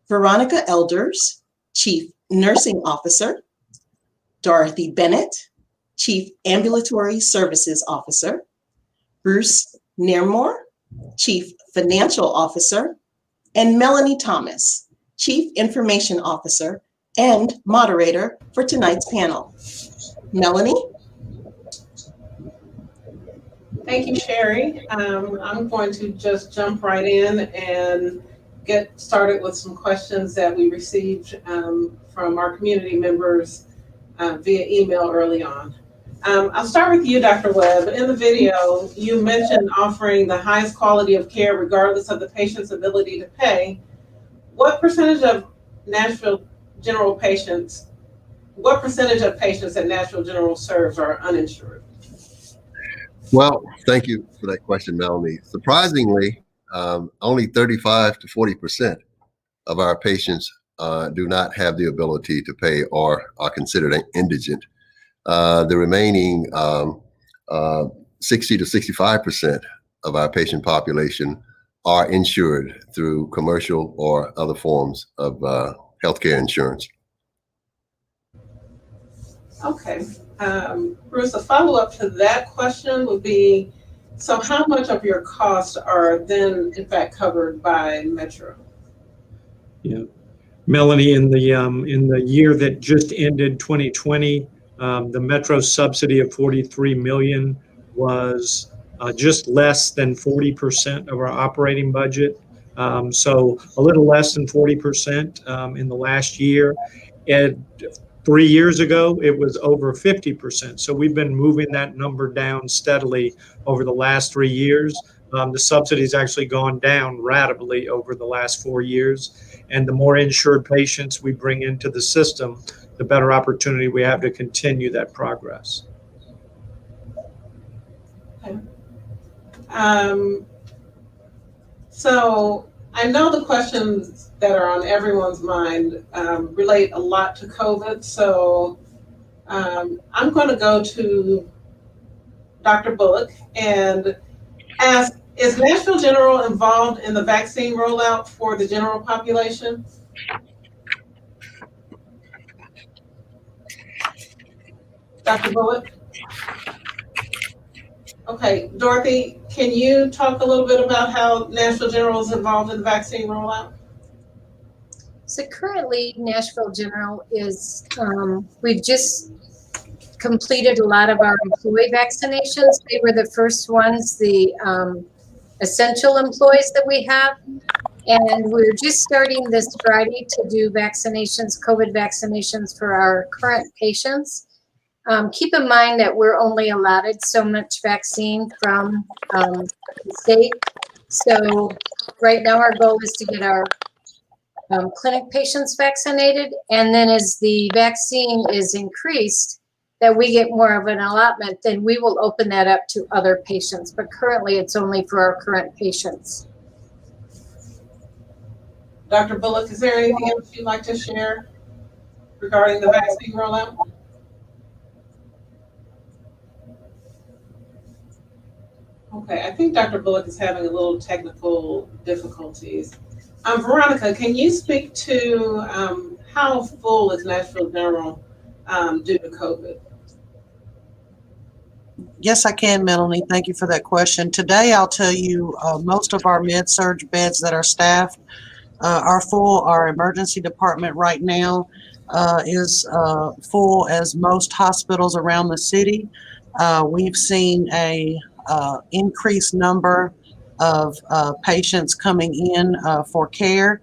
Veronica Elders, Chief Nursing Officer, Dorothy Bennett, Chief Ambulatory Services Officer, Bruce Nearmore, Chief Financial Officer, and Melanie Thomas, Chief Information Officer and moderator for tonight's panel. Melanie? Thank you, Sherry. I'm going to just jump right in and get started with some questions that we received from our community members via email early on. I'll start with you, Dr. Webb. In the video, you mentioned offering the highest quality of care regardless of the patient's ability to pay. What percentage of Nashville General patients, what percentage of patients that Nashville General serves are uninsured? Well, thank you for that question, Melanie. Surprisingly, only 35 to 40% of our patients do not have the ability to pay or are considered indigent. The remaining 60 to 65% of our patient population are insured through commercial or other forms of healthcare insurance. Okay. Bruce, a follow-up to that question would be, so how much of your costs are then in fact covered by Metro? Yeah, Melanie, in the year that just ended, 2020, the Metro subsidy of $43 million was just less than 40% of our operating budget. So a little less than 40% in the last year. And 3 years ago, it was over 50%. So we've been moving that number down steadily over the last 3 years. The subsidy's actually gone down ratably over the last 4 years. And the more insured patients we bring into the system, the better opportunity we have to continue that progress. Okay. So I know the questions that are on everyone's mind relate a lot to COVID. So I'm going to go to Dr. Bullock and ask, is Nashville General involved in the vaccine rollout for the general population? Dr. Bullock? Okay, Dorothy, can you talk a little bit about how Nashville General is involved in the vaccine rollout? So currently, Nashville General is, we've just completed a lot of our employee vaccinations. They were the first ones, the essential employees that we have. And we're just starting this Friday to do vaccinations, COVID vaccinations for our current patients. Keep in mind that we're only allotted so much vaccine from the state. So right now our goal is to get our clinic patients vaccinated. And then as the vaccine is increased, that we get more of an allotment, then we will open that up to other patients. But currently it's only for our current patients. Dr. Bullock, is there anything else you'd like to share regarding the vaccine rollout? Okay, I think Dr. Bullock is having a little technical difficulties. Veronica, can you speak to how full is Nashville General due to COVID? Yes, I can, Melanie. Thank you for that question. Today, I'll tell you most of our med-surg beds that are staffed are full. Our emergency department right now is full as most hospitals around the city. We've seen a increased number of patients coming in for care.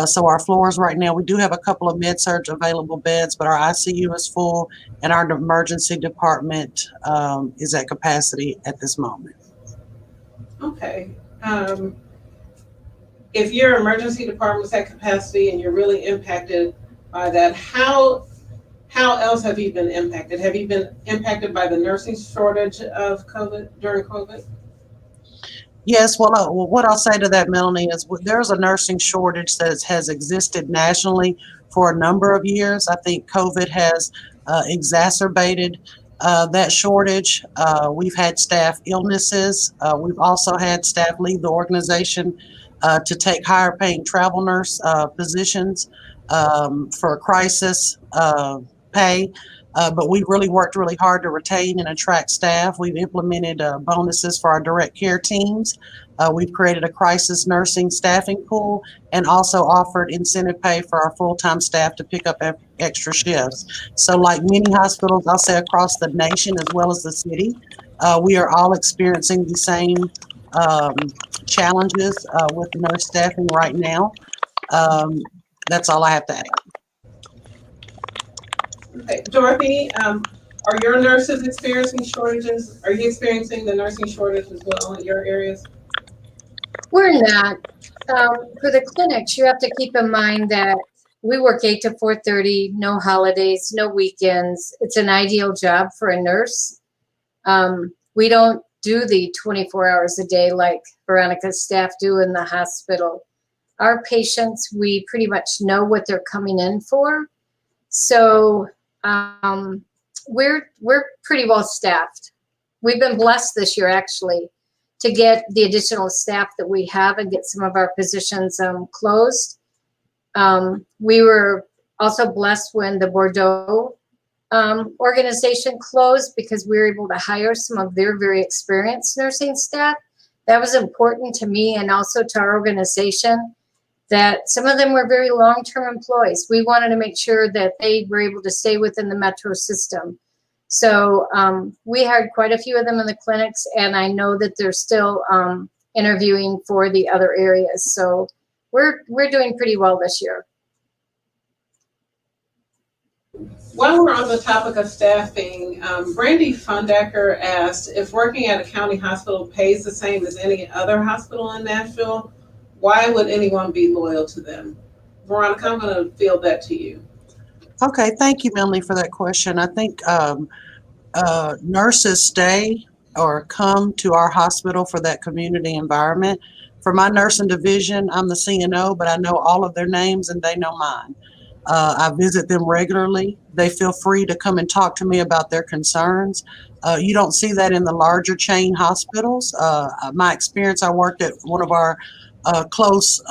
So our floors right now, we do have a couple of med-surg available beds, but our ICU is full and our emergency department is at capacity at this moment. Okay. If your emergency department is at capacity and you're really impacted, by that. How else have you been impacted? Have you been impacted by the nursing shortage of COVID during COVID? Yes, well, what I'll say to that, Melanie, is there's a nursing shortage that has existed nationally for a number of years. I think COVID has exacerbated that shortage. We've had staff illnesses. We've also had staff leave the organization to take higher paying travel nurse positions for crisis pay. But we've really worked really hard to retain and attract staff. We've implemented bonuses for our direct care teams. We've created a crisis nursing staffing pool and also offered incentive pay for our full-time staff to pick up extra shifts. So like many hospitals, I'll say across the nation as well as the city, we are all experiencing the same challenges with nurse staffing right now. That's all I have to add. Okay. Dorothy, are your nurses experiencing shortages? Are you experiencing the nursing shortage as well in your areas? We're not. For the clinics, you have to keep in mind that we work 8 to 4:30, no holidays, no weekends. It's an ideal job for a nurse. We don't do the 24 hours a day like Veronica's staff do in the hospital. Our patients, we pretty much know what they're coming in for. So we're pretty well staffed. We've been blessed this year actually to get the additional staff that we have and get some of our positions closed. We were also blessed when the Bordeaux organization closed because we were able to hire some of their very experienced nursing staff. That was important to me and also to our organization, that some of them were very long-term employees. We wanted to make sure that they were able to stay within the Metro system. So we hired quite a few of them in the clinics, and I know that they're still interviewing for the other areas. So we're doing pretty well this year. While we're on the topic of staffing, Brandy Fundecker asked if working at a county hospital pays the same as any other hospital in Nashville, why would anyone be loyal to them? Veronica, I'm going to field that to you. Okay, thank you, Melanie, for that question. I think nurses stay or come to our hospital for that community environment. For my nursing division, I'm the CNO, but I know all of their names and they know mine. I visit them regularly. They feel free to come and talk to me about their concerns. You don't see that in the larger chain hospitals. My experience, I worked at one of our close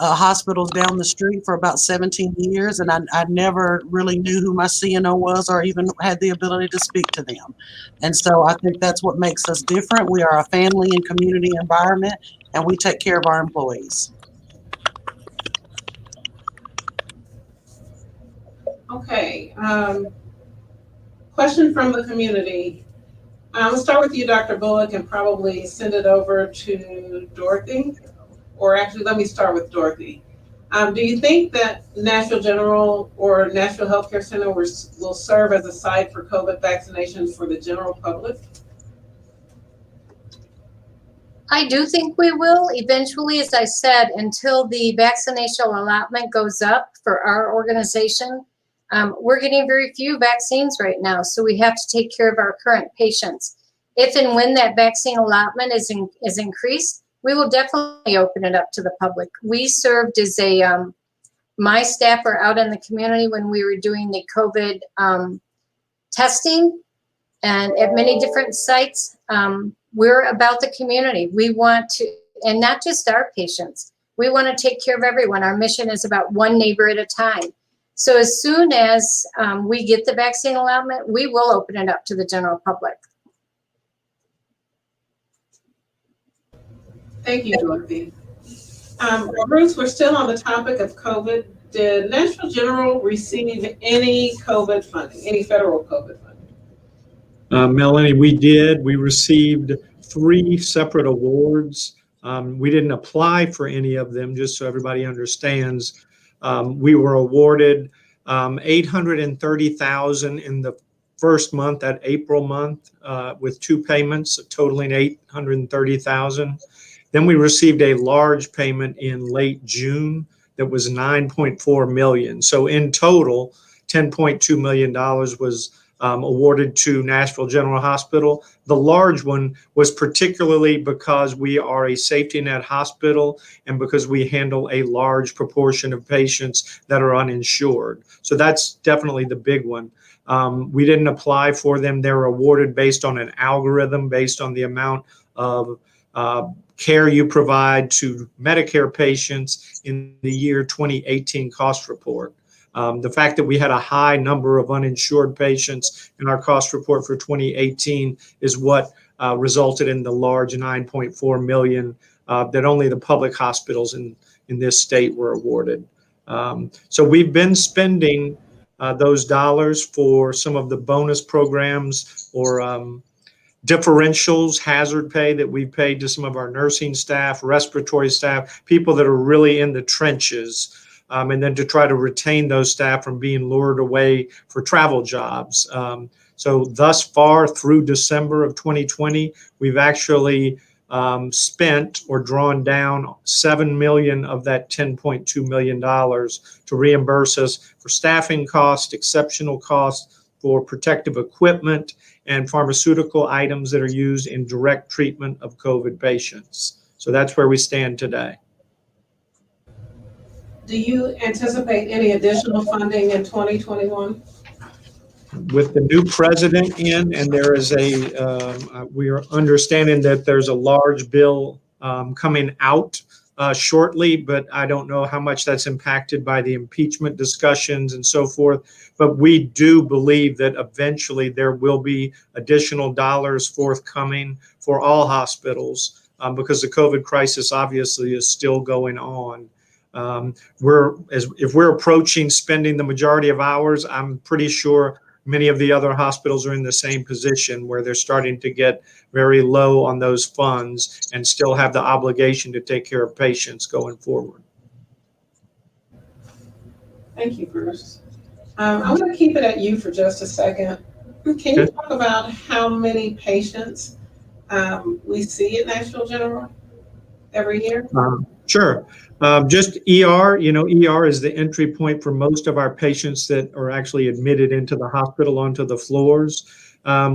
hospitals down the street for about 17 years, and I never really knew who my CNO was or even had the ability to speak to them. And so I think that's what makes us different. We are a family and community environment, and we take care of our employees. Okay, question from the community. I'm gonna start with you, Dr. Bullock, and probably send it over to Dorothy. Or actually, let me start with Dorothy. Do you think that Nashville General or Nashville Healthcare Center will serve as a site for COVID vaccinations for the general public? I do think we will eventually, as I said, until the vaccination allotment goes up for our organization. We're getting very few vaccines right now, so we have to take care of our current patients. If and when that vaccine allotment is increased, we will definitely open it up to the public. We served as my staff are out in the community when we were doing the COVID testing, and at many different sites. We're about the community. We want to, and not just our patients, we want to take care of everyone. Our mission is about one neighbor at a time. So as soon as we get the vaccine allotment, we will open it up to the general public. Thank you, Dorothy. Bruce, we're still on the topic of COVID. Did Nashville General receive any COVID funding, any federal COVID funding? Melanie, we did. We received 3 separate awards. We didn't apply for any of them, just so everybody understands. We were awarded $830,000 in the first month, that April month, with 2 payments totaling $830,000. Then we received a large payment in late June that was $9.4 million. So in total, $10.2 million was awarded to Nashville General Hospital. The large one was particularly because we are a safety net hospital and because we handle a large proportion of patients that are uninsured. So that's definitely the big one. We didn't apply for them. They're awarded based on an algorithm, based on the amount of care you provide to Medicare patients in the year 2018 cost report. The fact that we had a high number of uninsured patients in our cost report for 2018 is what resulted in the large 9.4 million that only the public hospitals in this state were awarded. So we've been spending those dollars for some of the bonus programs or differentials, hazard pay that we've paid to some of our nursing staff, respiratory staff, people that are really in the trenches. And then to try to retain those staff from being lured away for travel jobs. So thus far through December of 2020, we've actually spent or drawn down $7 million of that $10.2 million to reimburse us for staffing costs, exceptional costs for protective equipment, and pharmaceutical items that are used in direct treatment of COVID patients. So that's where we stand today. Do you anticipate any additional funding in 2021? With the new president in, and there is we are understanding that there's a large bill coming out shortly, but I don't know how much that's impacted by the impeachment discussions and so forth. But we do believe that eventually there will be additional dollars forthcoming for all hospitals because the COVID crisis obviously is still going on. If we're approaching spending the majority of ours, I'm pretty sure many of the other hospitals are in the same position where they're starting to get very low on those funds and still have the obligation to take care of patients going forward. Thank you, Bruce. I'm going to keep it at you for just a second. Can you talk about how many patients we see at Nashville General every year? Sure. Just ER, ER is the entry point for most of our patients that are actually admitted into the hospital onto the floors.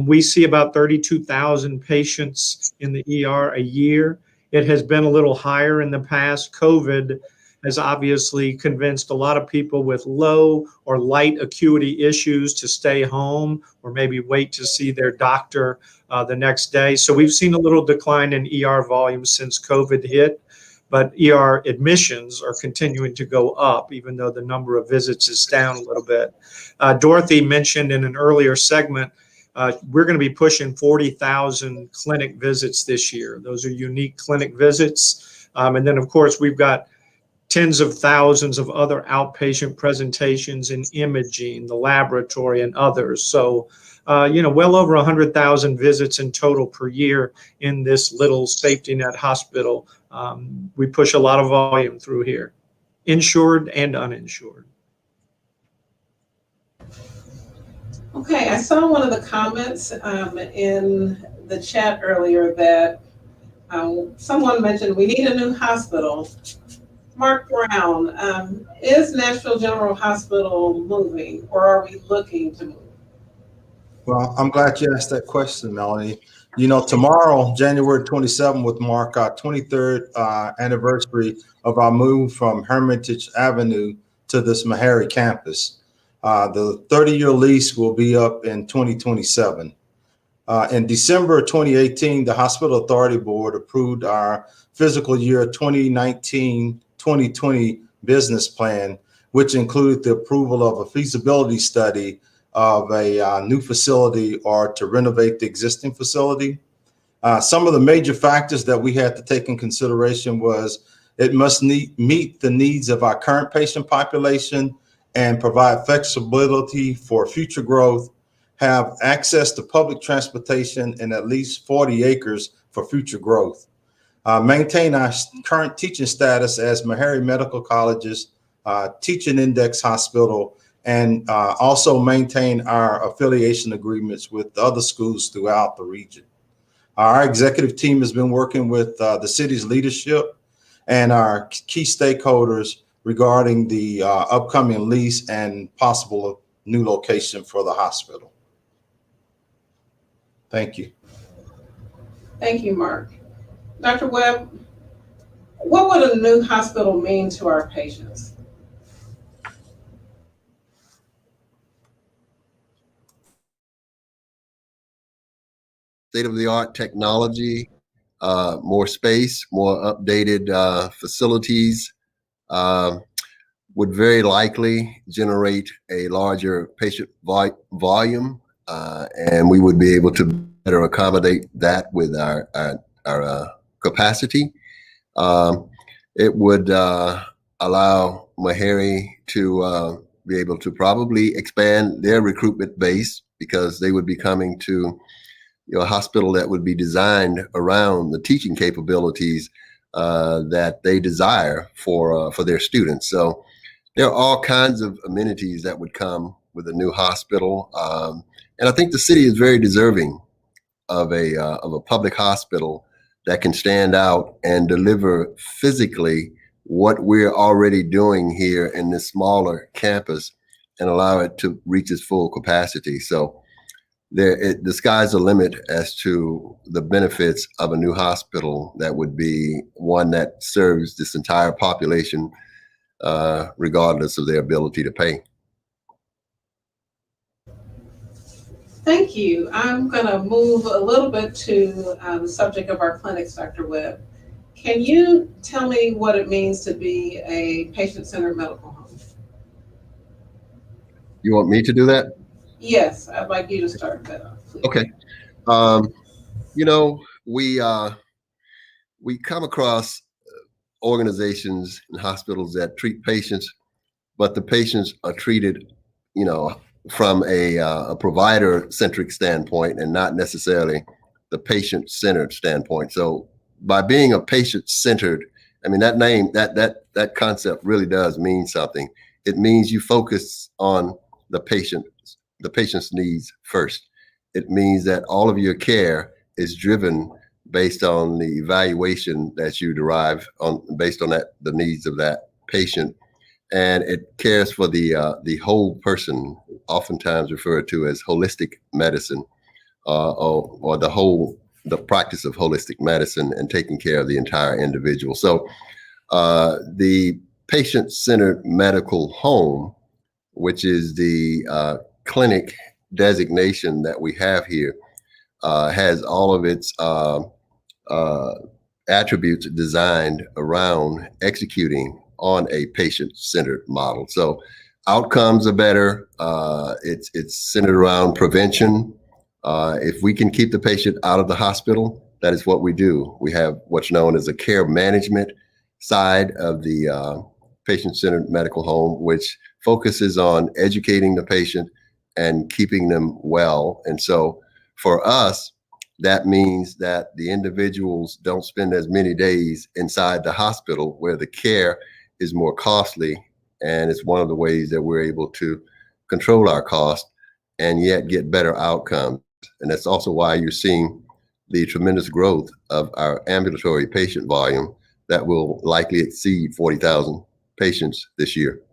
We see about 32,000 patients in the ER a year. It has been a little higher in the past. COVID has obviously convinced a lot of people with low or light acuity issues to stay home or maybe wait to see their doctor the next day. So we've seen a little decline in ER volumes since COVID hit. But ER admissions are continuing to go up, even though the number of visits is down a little bit. Dorothy mentioned in an earlier segment, we're going to be pushing 40,000 clinic visits this year. Those are unique clinic visits. And then, of course, we've got tens of thousands of other outpatient presentations in imaging, the laboratory, and others. So, well over 100,000 visits in total per year in this little safety net hospital. We push a lot of volume through here, insured and uninsured. Okay, I saw one of the comments in the chat earlier that someone mentioned we need a new hospital. Mark Brown, is Nashville General Hospital moving, or are we looking to move? Well, I'm glad you asked that question, Melanie. Tomorrow, January 27th, would mark our 23rd anniversary of our move from Hermitage Avenue to this Meharry campus. The 30-year lease will be up in 2027. In December 2018, the Hospital Authority Board approved our fiscal year 2019-2020 business plan, which included the approval of a feasibility study of a new facility or to renovate the existing facility. Some of the major factors that we had to take in consideration was it must meet the needs of our current patient population and provide flexibility for future growth, have access to public transportation and at least 40 acres for future growth, maintain our current teaching status as Meharry Medical College's teaching index hospital, and also maintain our affiliation agreements with the other schools throughout the region. Our executive team has been working with the city's leadership and our key stakeholders regarding the upcoming lease and possible new location for the hospital. Thank you. Thank you, Mark. Dr. Webb, what would a new hospital mean to our patients? State-of-the-art technology, more space, more updated facilities, would very likely generate a larger patient volume, and we would be able to better accommodate that with our capacity. It would allow Meharry to be able to probably expand their recruitment base, because they would be coming to a hospital that would be designed around the teaching capabilities that they desire for their students. So there are all kinds of amenities that would come with a new hospital, and I think the city is very deserving of a public hospital that can stand out and deliver physically what we're already doing here in this smaller campus and allow it to reach its full capacity. So the sky's the limit as to the benefits of a new hospital that would be one that serves this entire population, regardless of their ability to pay. Thank you. I'm going to move a little bit to the subject of our clinics, Dr. Webb. Can you tell me what it means to be a patient-centered medical home? You want me to do that? Yes, I'd like you to start that off, please. Okay. We come across organizations and hospitals that treat patients, but the patients are treated, from a provider-centric standpoint and not necessarily the patient-centered standpoint. So by being a patient-centered, I mean, that name, that concept really does mean something. It means you focus on the patient's needs first. It means that all of your care is driven based on the evaluation that you derive based on the needs of that patient, and it cares for the whole person, oftentimes referred to as holistic medicine, or the practice of holistic medicine and taking care of the entire individual. So the patient-centered medical home, which is the clinic designation that we have here, has all of its attributes designed around executing on a patient-centered model. So outcomes are better. It's centered around prevention. If we can keep the patient out of the hospital, that is what we do. We have what's known as a care management side of the patient-centered medical home, which focuses on educating the patient and keeping them well. And so for us, that means that the individuals don't spend as many days inside the hospital, where the care is more costly. And it's one of the ways that we're able to control our cost and yet get better outcomes. And that's also why you're seeing the tremendous growth of our ambulatory patient volume that will likely exceed 40,000 patients this year.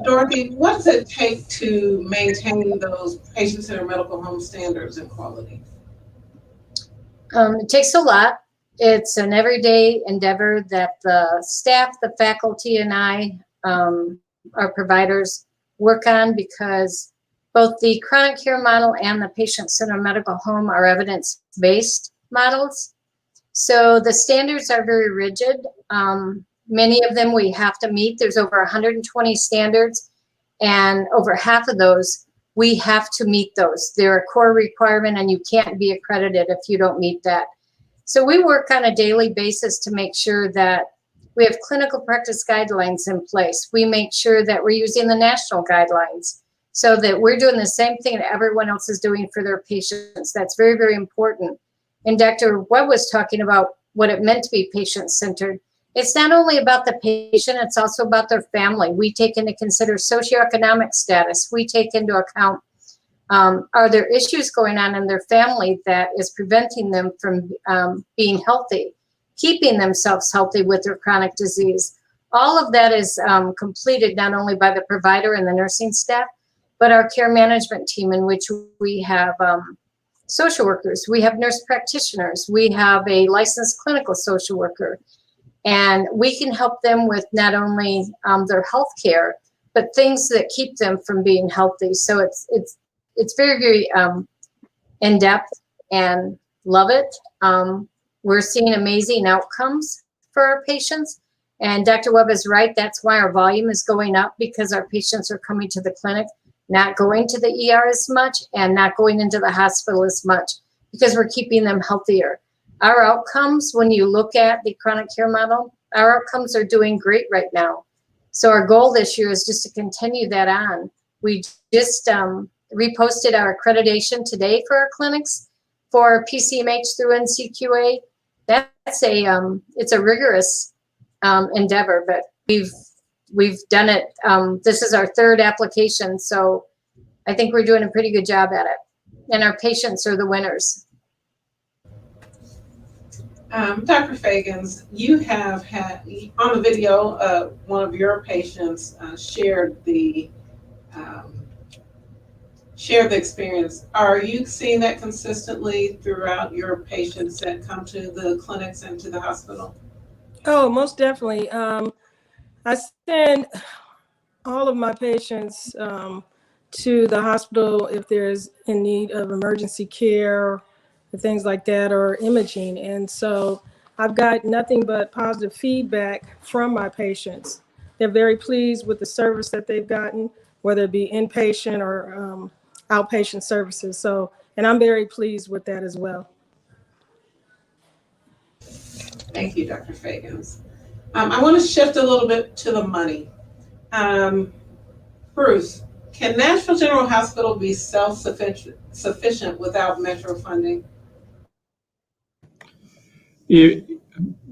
Dorothy, what does it take to maintain those patient-centered medical home standards and quality? It takes a lot. It's an everyday endeavor that the staff, the faculty, and I, our providers, work on, because both the chronic care model and the patient-centered medical home are evidence-based models. So the standards are very rigid. Many of them we have to meet. There's over 120 standards, and over half of those, we have to meet those. They're a core requirement, and you can't be accredited if you don't meet that. So we work on a daily basis to make sure that we have clinical practice guidelines in place. We make sure that we're using the national guidelines so that we're doing the same thing that everyone else is doing for their patients. That's very, very important. And Dr. Webb was talking about what it meant to be patient-centered. It's not only about the patient, it's also about their family. We take into consider socioeconomic status. We take into account Are there issues going on in their family that is preventing them from being healthy, keeping themselves healthy with their chronic disease? All of that is completed not only by the provider and the nursing staff, but our care management team, in which we have social workers, we have nurse practitioners, we have a licensed clinical social worker, and we can help them with not only their health care, but things that keep them from being healthy. So it's very, very in depth, and love it. We're seeing amazing outcomes for our patients. And Dr. Webb is right. That's why our volume is going up, because our patients are coming to the clinic, not going to the ER as much and not going into the hospital as much, because we're keeping them healthier. Our outcomes, when you look at the chronic care model, our outcomes are doing great right now. So our goal this year is just to continue that on. We just reposted our accreditation today for our clinics for PCMH through NCQA. That's it's a rigorous endeavor, but we've done it. This is our third application, so I think we're doing a pretty good job at it, and our patients are the winners. Dr. Fagans, you have had on the video, one of your patients shared the experience. Are you seeing that consistently throughout your patients that come to the clinics and to the hospital? Oh, most definitely. I send all of my patients to the hospital if there's in need of emergency care, things like that, or imaging. And so I've got nothing but positive feedback from my patients. They're very pleased with the service that they've gotten, whether it be inpatient or outpatient services. So, and I'm very pleased with that as well. Thank you, Dr. Fagans. I want to shift a little bit to the money. Bruce, can Nashville General Hospital be self-sufficient without Metro funding?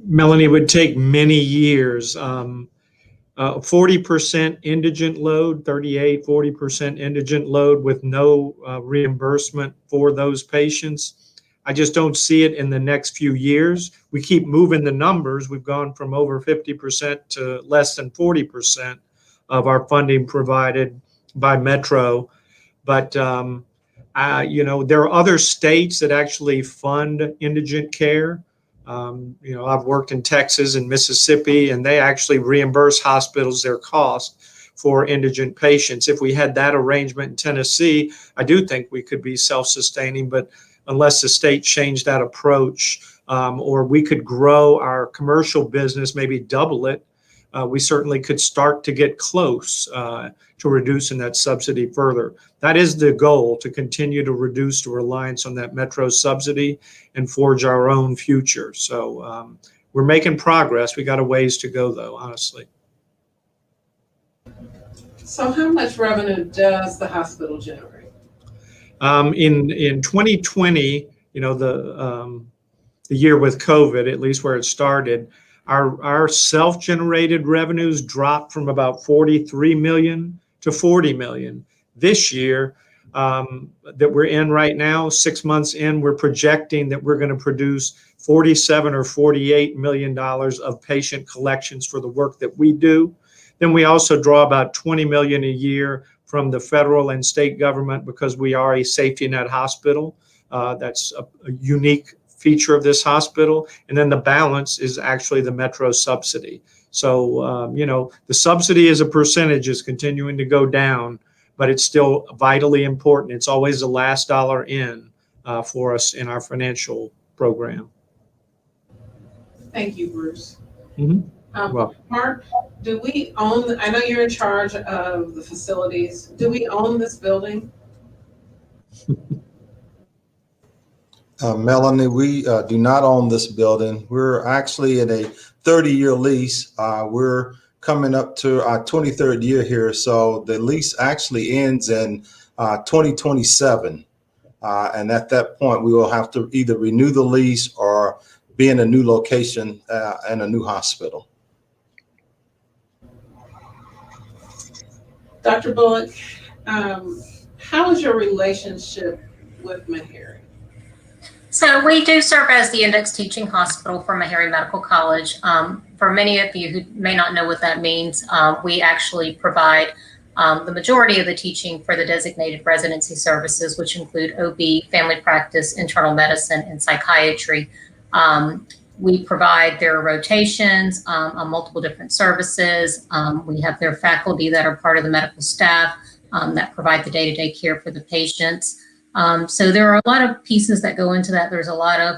Melanie, it would take many years. 40% indigent load, 40% indigent load with no reimbursement for those patients. I just don't see it in the next few years. We keep moving the numbers. We've gone from over 50% to less than 40% of our funding provided by Metro. But, there are other states that actually fund indigent care. I've worked in Texas and Mississippi, and they actually reimburse hospitals their cost for indigent patients. If we had that arrangement in Tennessee, I do think we could be self-sustaining, but unless the state changed that approach, or we could grow our commercial business, maybe double it, we certainly could start to get close to reducing that subsidy further. That is the goal, to continue to reduce the reliance on that Metro subsidy and forge our own future. So we're making progress. We got a ways to go, though, honestly. So how much revenue does the hospital generate? In 2020, the year with COVID, at least where it started, our self-generated revenues dropped from about 43 million to 40 million. This year that we're in right now, 6 months in, we're projecting that we're going to produce $47 or $48 million of patient collections for the work that we do. Then we also draw about 20 million a year from the federal and state government, because we are a safety net hospital. That's a unique feature of this hospital. And then the balance is actually the Metro subsidy. So, the subsidy as a percentage is continuing to go down, but it's still vitally important. It's always the last dollar in for us in our financial program. Thank you, Bruce. Mm-hmm. Well, Mark, do we own, I know you're in charge of the facilities. Do we own this building? Melanie, we do not own this building. We're actually in a 30-year lease. We're coming up to our 23rd year here. So the lease actually ends in 2027. And at that point, we will have to either renew the lease or be in a new location and a new hospital. Dr. Bullock, how How is your relationship with Meharry? So we do serve as the index teaching hospital for Meharry Medical College. For many of you who may not know what that means, we actually provide the majority of the teaching for the designated residency services, which include OB, family practice, internal medicine, and psychiatry. We provide their rotations on multiple different services. We have their faculty that are part of the medical staff that provide the day-to-day care for the patients. So there are a lot of pieces that go into that. There's a lot of,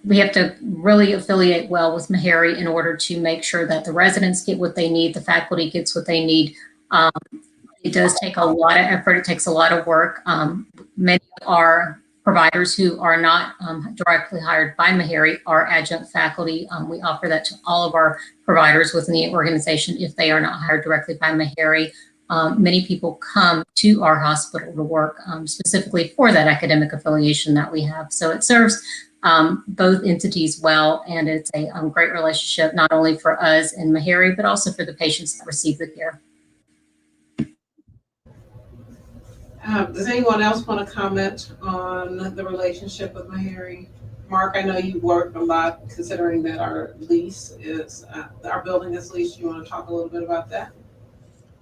we have to really affiliate well with Meharry in order to make sure that the residents get what they need, the faculty gets what they need. It does take a lot of effort. It takes a lot of work. Many are providers who are not directly hired by Meharry are adjunct faculty. We offer that to all of our providers within the organization if they are not hired directly by Meharry. Many people come to our hospital to work specifically for that academic affiliation that we have. So it serves both entities well, and it's a great relationship not only for us and Meharry, but also for the patients that receive the care. Does anyone else want to comment on the relationship with Meharry? Mark, I know you work a lot considering that our lease is, our building is leased. You want to talk a little bit about that?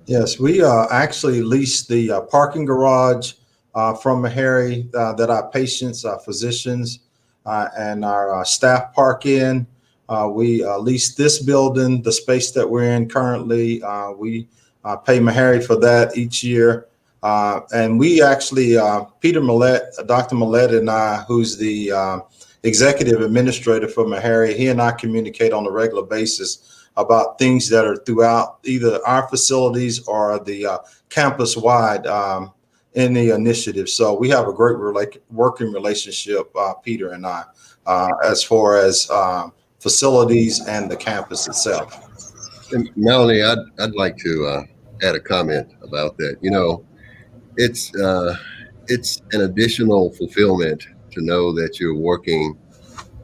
Yes, we actually lease the parking garage from Meharry that our patients, our physicians, and our staff park in. We lease this building, the space that we're in currently. We pay Meharry for that each year. And we actually, Peter Millett, Dr. Millett and I, who's the executive administrator for Meharry, he and I communicate on a regular basis about things that are throughout either our facilities or the campus-wide in the initiative. So we have a great working relationship, Peter and I, as far as facilities and the campus itself. And Melanie, I'd like to add a comment about that. You know, it's an additional fulfillment to know that you're working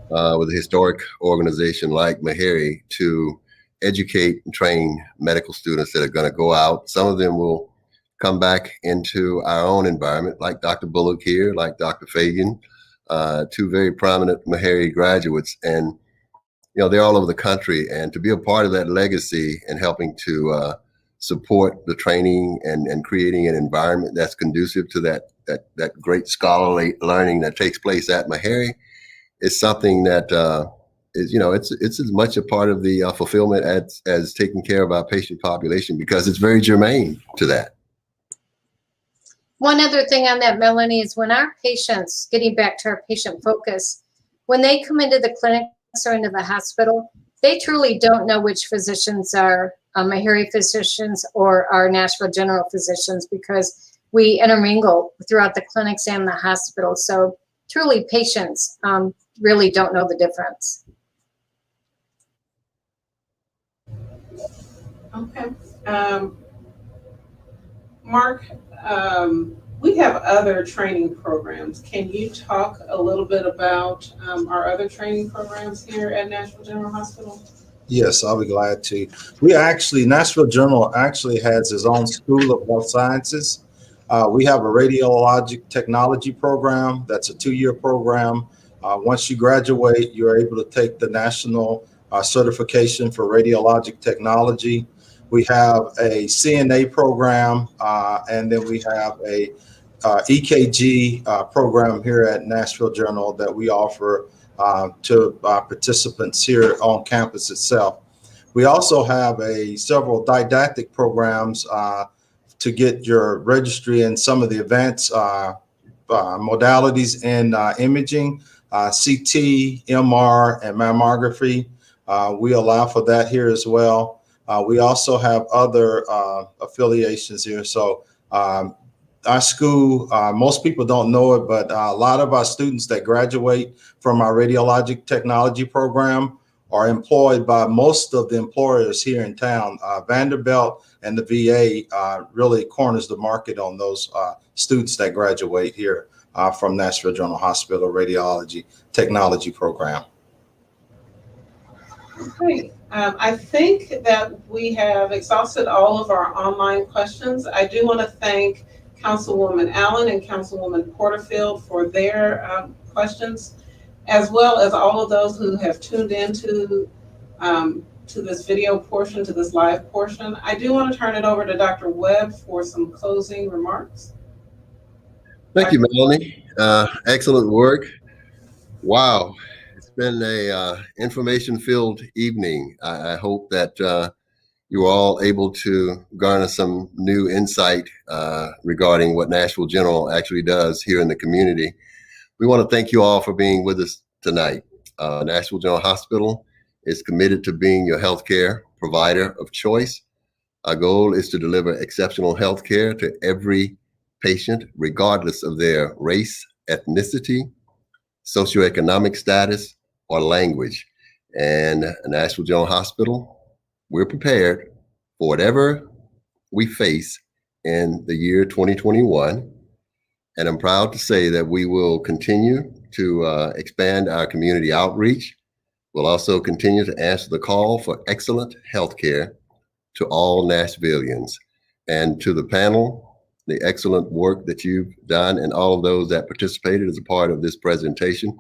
with a historic organization like Meharry to educate and train medical students that are going to go out. Some of them will come back into our own environment, like Dr. Bullock here, like Dr. Fagan, two very prominent Meharry graduates. And, you know, they're all over the country. And to be a part of that legacy and helping to support the training and creating an environment that's conducive to that great scholarly learning that takes place at Meharry is something that is, you know, it's as much a part of the fulfillment as taking care of our patient population, because it's very germane to that. One other thing on that, Melanie, is when our patients, getting back to our patient focus, when they come into the clinics or into the hospital, they truly don't know which physicians are Meharry physicians or our Nashville General physicians, because we intermingle throughout the clinics and the hospital. So truly patients really don't know the difference. Okay. Mark, we have other training programs. Can you talk a little bit about our other training programs here at Nashville General Hospital? Yes, I'll be glad to. We actually, Nashville General actually has its own School of Health Sciences. We have a radiologic technology program. That's a 2-year program. Once you graduate, you're able to take the national certification for radiologic technology. We have a CNA program, and then we have a EKG program here at Nashville General that we offer to participants here on campus itself. We also have several didactic programs to get your registry in some of the advanced modalities in imaging, CT, MR, and mammography. We allow for that here as well. We also have other affiliations here. So our school, most people don't know it, but a lot of our students that graduate from our radiologic technology program are employed by most of the employers here in town. Vanderbilt and the VA really corners the market on those students that graduate here from Nashville General Hospital Radiology Technology Program. Great. I think that we have exhausted all of our online questions. I do want to thank Councilwoman Allen and Councilwoman Porterfield for their questions, as well as all of those who have tuned into to this video portion, to this live portion. I do want to turn it over to Dr. Webb for some closing remarks. Thank you, Melanie. Excellent work. Wow. It's been a information-filled evening. I hope that you were all able to garner some new insight regarding what Nashville General actually does here in the community. We want to thank you all for being with us tonight. Nashville General Hospital is committed to being your healthcare provider of choice. Our goal is to deliver exceptional healthcare to every patient, regardless of their race, ethnicity, socioeconomic status, or language. And Nashville General Hospital, we're prepared for whatever we face in the year 2021. And I'm proud to say that we will continue to expand our community outreach. We'll also continue to answer the call for excellent healthcare to all Nashvillians. And to the panel, the excellent work that you've done and all of those that participated as a part of this presentation.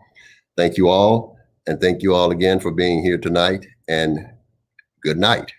Thank you all, and thank you all again for being here tonight, and good night.